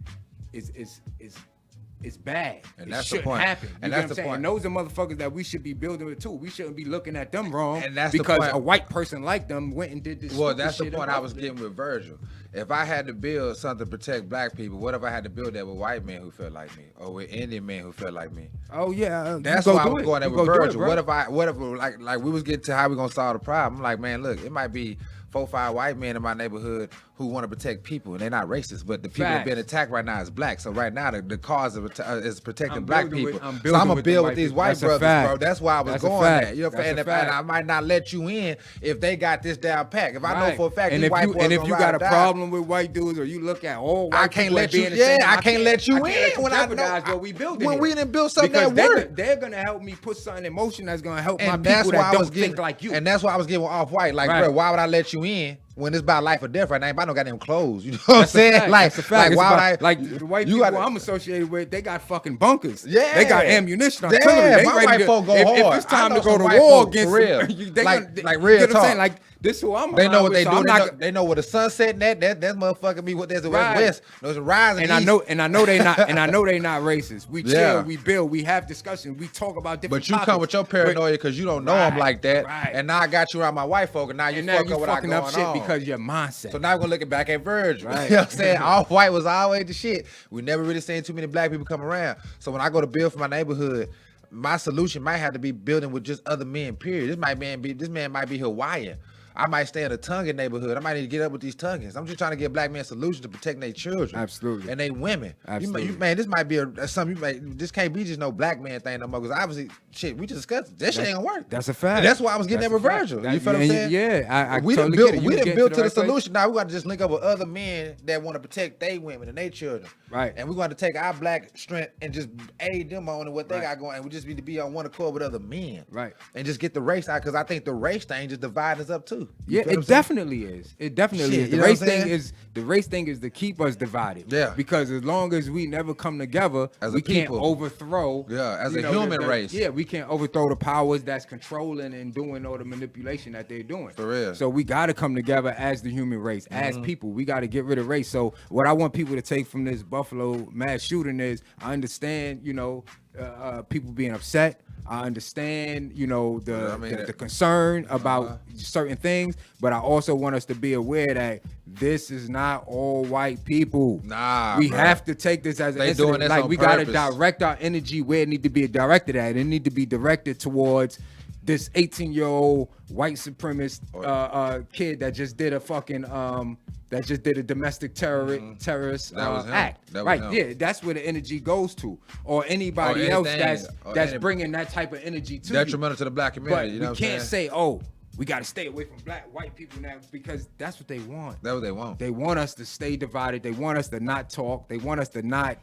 it's bad. And that's the point. Happen. And that's the point. And those are motherfuckers that we should be building with too. We shouldn't be looking at them wrong. And that's because the point. A white person like them went and did this. Well, that's the point I was getting with Virgil. If I had to build something to protect black people, what if I had to build that with white men who felt like me, or with Indian men who felt like me? Oh yeah, that's why I was going there with Virgil. What if like we was getting to how we gonna solve the problem? I'm like, man, look, it might be 4 or 5 white men in my neighborhood who want to protect people, and they're not racist, but the people that are being attacked right now is black. So right now the cause of is protecting black people. So I'm gonna build with these white brothers, bro. That's why I was going there. You know what I'm saying? And I might not let you in if they got this down packed. If I know for a fact these white boys and if you got a problem with white dudes, or you look at all white, I can't let you. Yeah, I can't let you in when I know what we building. When we didn't build something that work, they're gonna help me put something in motion that's gonna help my people that don't think like you. And that's why I was getting off white. Like, bro, why would I let you in when it's about life or death right now, ain't about no goddamn clothes. You know what I'm saying? Like why would I? Like the white people gotta, I'm associated with, they got fucking bunkers. Yeah, they got ammunition, artillery. They my ready white to, folk go hard. If it's time to go to war against real, they like real you know talk. what I'm saying? Like this, who I'm. They know what they so do. They know where the sun's setting at. That motherfucker be what there's a west. There's a rising. And I know they not. And I know they not racist. We chill. We build. We have discussions. We talk about different. But you topics. come with your paranoia because you don't know them like that. Right. And now I got you around my white folk, and now you fuck up what I going up shit on. Because your mindset. So now we're gonna look back at Virgil. Right. You know what I'm saying? All white was always the shit. We never really seen too many black people come around. So when I go to build for my neighborhood, my solution might have to be building with just other men, period. This man might be Hawaiian. I might stay in a Tongan neighborhood. I might need to get up with these Tongans. I'm just trying to get black men solutions to protect their children. Absolutely. And they women. Absolutely. Man, this might be this can't be just no black man thing no more. Because obviously, shit, we just discussed it. That shit ain't gonna work. That's a fact. And that's why I was getting that with Virgil. You feel what I'm saying? Yeah, we totally didn't get it. We didn't build to the solution. Place. Now we got to just link up with other men that want to protect their women and their children. Right. And we're going to take our black strength and just aid them on what they got going. And we just need to be on one accord with other men. Right. And just get the race out, because I think the race thing just divides us up too. Yeah, it definitely is. It definitely is. The race thing is to keep us divided. Yeah. Because as long as we never come together, we can't overthrow. Yeah, as a human race. Yeah, we can't overthrow the powers that's controlling and doing all the manipulation that they're doing. For real. So we got to come together as the human race, as people. We got to get rid of race. So what I want people to take from this Buffalo mass shooting is, I understand, people being upset. I understand, the concern about certain things, but I also want us to be aware that this is not all white people. Nah, we have to take this as an incident. Like we got to direct our energy where it need to be directed at. It need to be directed towards this 18-year-old white supremacist kid that just did a fucking domestic terrorist act. Right? Him. Yeah, that's where the energy goes to, or anybody else that's bringing that type of energy to detrimental to the black community. But you know we can't say, we got to stay away from white people now, because that's what they want. That's what they want. They want us to stay divided. They want us to not talk. They want us to not,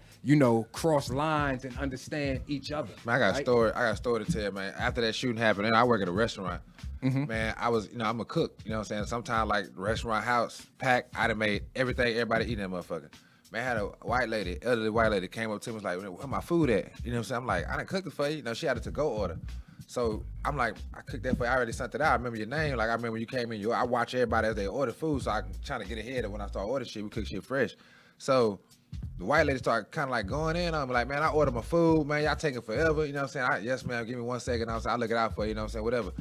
cross lines and understand each other. Man, I got a story to tell you, man. After that shooting happened, and I work at a restaurant. Man, I was, I'm a cook. You know what I'm saying? Sometimes like restaurant house packed, I'd have made everything, everybody eating that motherfucker. Man, I had a white lady, elderly white lady, came up to me, was like, where my food at? You know what I'm saying? I'm like, I done cooked it for you. She had a to-go order. So I'm like, I cooked that for you. I already sent it out. I remember your name. Like, I remember you came in. I watch everybody as they order food, so I'm trying to get ahead of when I start ordering shit. We cook shit fresh. So the white lady started kind of like going in on me, like, man, I ordered my food. Man, y'all taking forever. You know what I'm saying? Yes, ma'am. Give me 1 second. I'll look it out for you. You know what I'm saying? Whatever.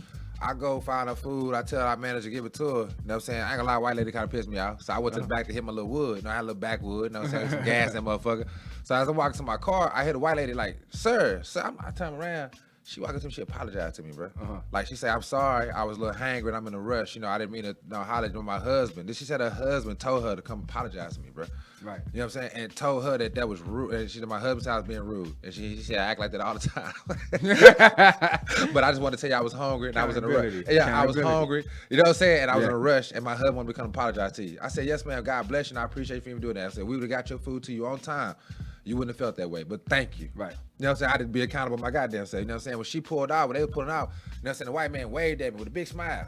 I go find her food. I tell our manager, give it to her. You know what I'm saying? I ain't gonna lie, white lady kind of pissed me off. So I went to the back to hit my little wood. I had a little backwood. You know what I'm saying? Some gas in that motherfucker. So as I walk to my car, I hear the white lady like, sir. I turn around. She walked up to me, she apologized to me, bro. Like, she said, I'm sorry, I was a little hangry and I'm in a rush. I didn't mean to holler at my husband. Then she said her husband told her to come apologize to me, bro. Right. You know what I'm saying? And told her that was rude. And she said, my husband's house being rude. And she said, I act like that all the time. But I just wanted to tell you I was hungry and I was in a rush. Yeah, I was hungry. You know what I'm saying? And I was in a rush and my husband wanted me to come apologize to you. I said, yes, ma'am, God bless you and I appreciate you for even doing that. I said, we would have got your food to you on time. You wouldn't have felt that way, but thank you. Right. You know what I'm saying? I didn't be accountable for my goddamn self. You know what I'm saying? When she pulled out, when they were pulling out, you know what I'm saying? The white man waved at me with a big smile.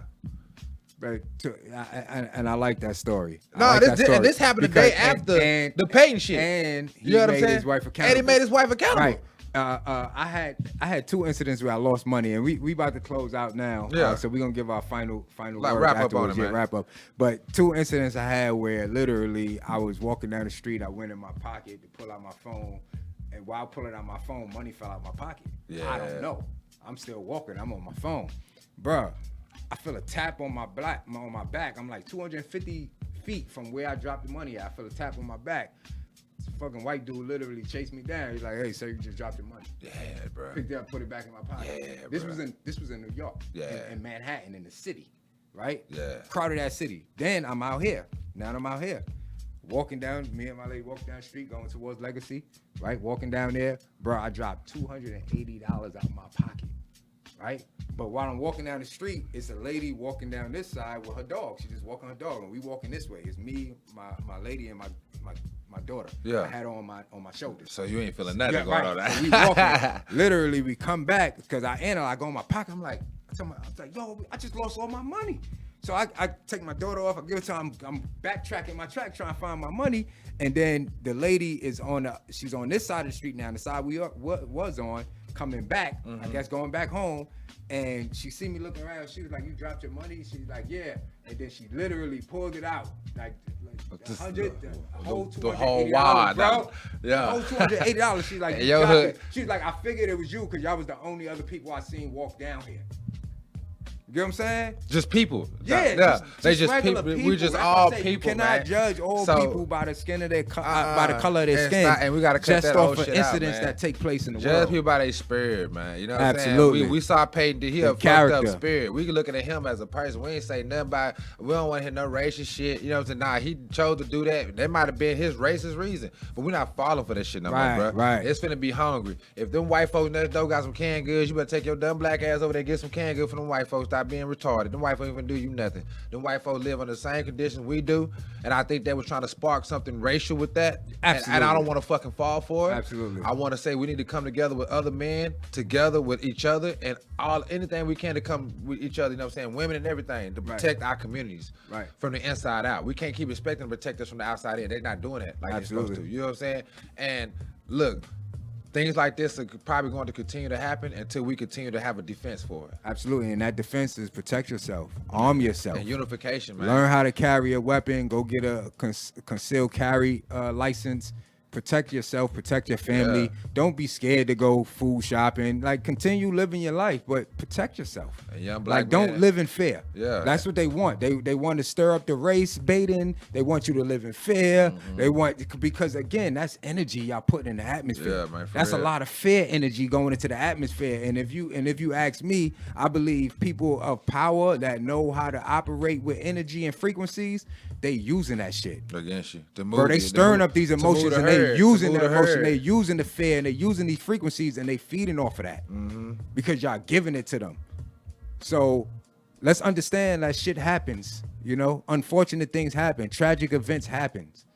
Right. And I like that story. No, this happened the day after the Peyton shit. And you know what I'm saying? His wife accountable. And he made his wife accountable. Right. I had 2 incidents where I lost money, and we about to close out now. Yeah. So we're gonna give our final like word wrap afterwards. Up on it, man. Wrap up. But 2 incidents I had where literally I was walking down the street, I went in my pocket to pull out my phone, and while pulling out my phone, money fell out my pocket. Yeah. I don't know. I'm still walking. I'm on my phone, bruh. I feel a tap on my back. I'm like 250 feet from where I dropped the money at. I feel a tap on my back. This fucking white dude literally chased me down. He's like, "Hey, sir, you just dropped your money." Yeah, bro. Picked it up, put it back in my pocket. Yeah, this was in New York. Yeah. In Manhattan, in the city, right? Yeah. Crowded ass city. Then I'm out here. Now I'm out here. Walking down, me and my lady walking down the street, going towards Legacy, right? Walking down there, bro, I dropped $280 out my pocket, right? But while I'm walking down the street, it's a lady walking down this side with her dog. She's just walking her dog, and we walking this way. It's me, my lady, and my daughter. Yeah. I had her on my shoulders. So you ain't feeling nothing going on. So we walking. Literally, we come back because I go in my pocket. I'm like, yo, I just lost all my money. So I take my daughter off. I give it to her. I'm backtracking my track trying to find my money. And then the lady is she's on this side of the street now, the side we was on, coming back, I guess going back home. And she see me looking around. She was like, "You dropped your money?" She's like, "Yeah." And then she literally pulled it out, like $100, the whole wad, bro. Yeah, whole $280. She's like, she's like, "I figured it was you because y'all was the only other people I seen walk down here." You know what I'm saying? Just people. Yeah. They just people. We just all people. You cannot judge all people by the skin of their by the color of their skin. And we gotta cut just that off of incidents that take place in the world. Judge people by their spirit, man. You know what Absolutely. I'm saying? We saw Peyton. He a fucked up spirit. We can look at him as a person. We ain't say nothing about. We don't want to hear no racist shit. You know what I'm saying? Nah, he chose to do that. That might have been his racist reason, but we're not falling for that shit no more, bro. Right. It's finna be hungry. If them white folks next door got some canned goods, you better take your dumb black ass over there and get some canned goods for them white folks. Stop being retarded. Them white folks ain't gonna do you nothing. Them white folks live under the same conditions we do, and I think they was trying to spark something racial with that. Absolutely. And I don't want to fucking fall for it. Absolutely. I want to say we need to come together with other men, together with each other, and anything we can to come with each other. You know what I'm saying? Women and everything to protect our communities from the inside out. We can't keep expecting them to protect us from the outside in. They're not doing that like they're supposed to. You know what I'm saying? And look. Things like this are probably going to continue to happen until we continue to have a defense for it. Absolutely, and that defense is protect yourself, arm yourself. And unification, man. Learn how to carry a weapon, go get a concealed carry license. Protect yourself, protect your family. Don't be scared to go food shopping. Like, continue living your life, but protect yourself. And young black don't live in fear. Yeah. That's what they want. They want to stir up the race baiting. They want you to live in fear. They want, because again, that's energy y'all putting in the atmosphere. Yeah, man, that's a lot of fear energy going into the atmosphere. And if you ask me, I believe people of power that know how to operate with energy and frequencies, they using that shit against you. Bro, they stirring up these emotions and they using the emotion, they using the fear, and they using these frequencies, and they feeding off of that because y'all giving it to them. So let's understand that shit happens. You know, unfortunate things happen, tragic events happens,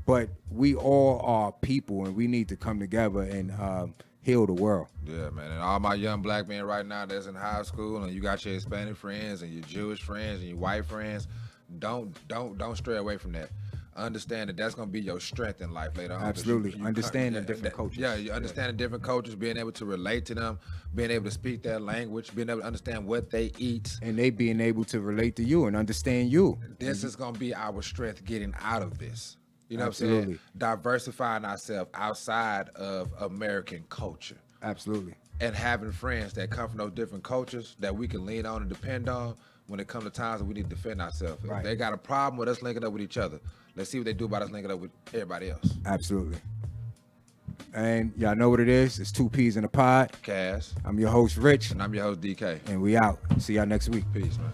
but we all are people, and we need to come together and heal the world. Yeah, man. And all my young black men right now that's in high school, and you got your Hispanic friends and your Jewish friends and your white friends. Don't stray away from that. Understand that that's gonna be your strength in life later on. Absolutely. Understand the different cultures. Yeah, you understand the different cultures, being able to relate to them, being able to speak their language, being able to understand what they eat. And they being able to relate to you and understand you. This is gonna be our strength getting out of this. You know what I'm saying? Diversifying ourselves outside of American culture. Absolutely. And having friends that come from those different cultures that we can lean on and depend on when it comes to times that we need to defend ourselves. If they got a problem with us linking up with each other, let's see what they do about us linking up with everybody else. Absolutely. And y'all know what it is. It's 2 P's in a pod. Cass. I'm your host, Rich. And I'm your host, DK. And we out. See y'all next week. Peace, man.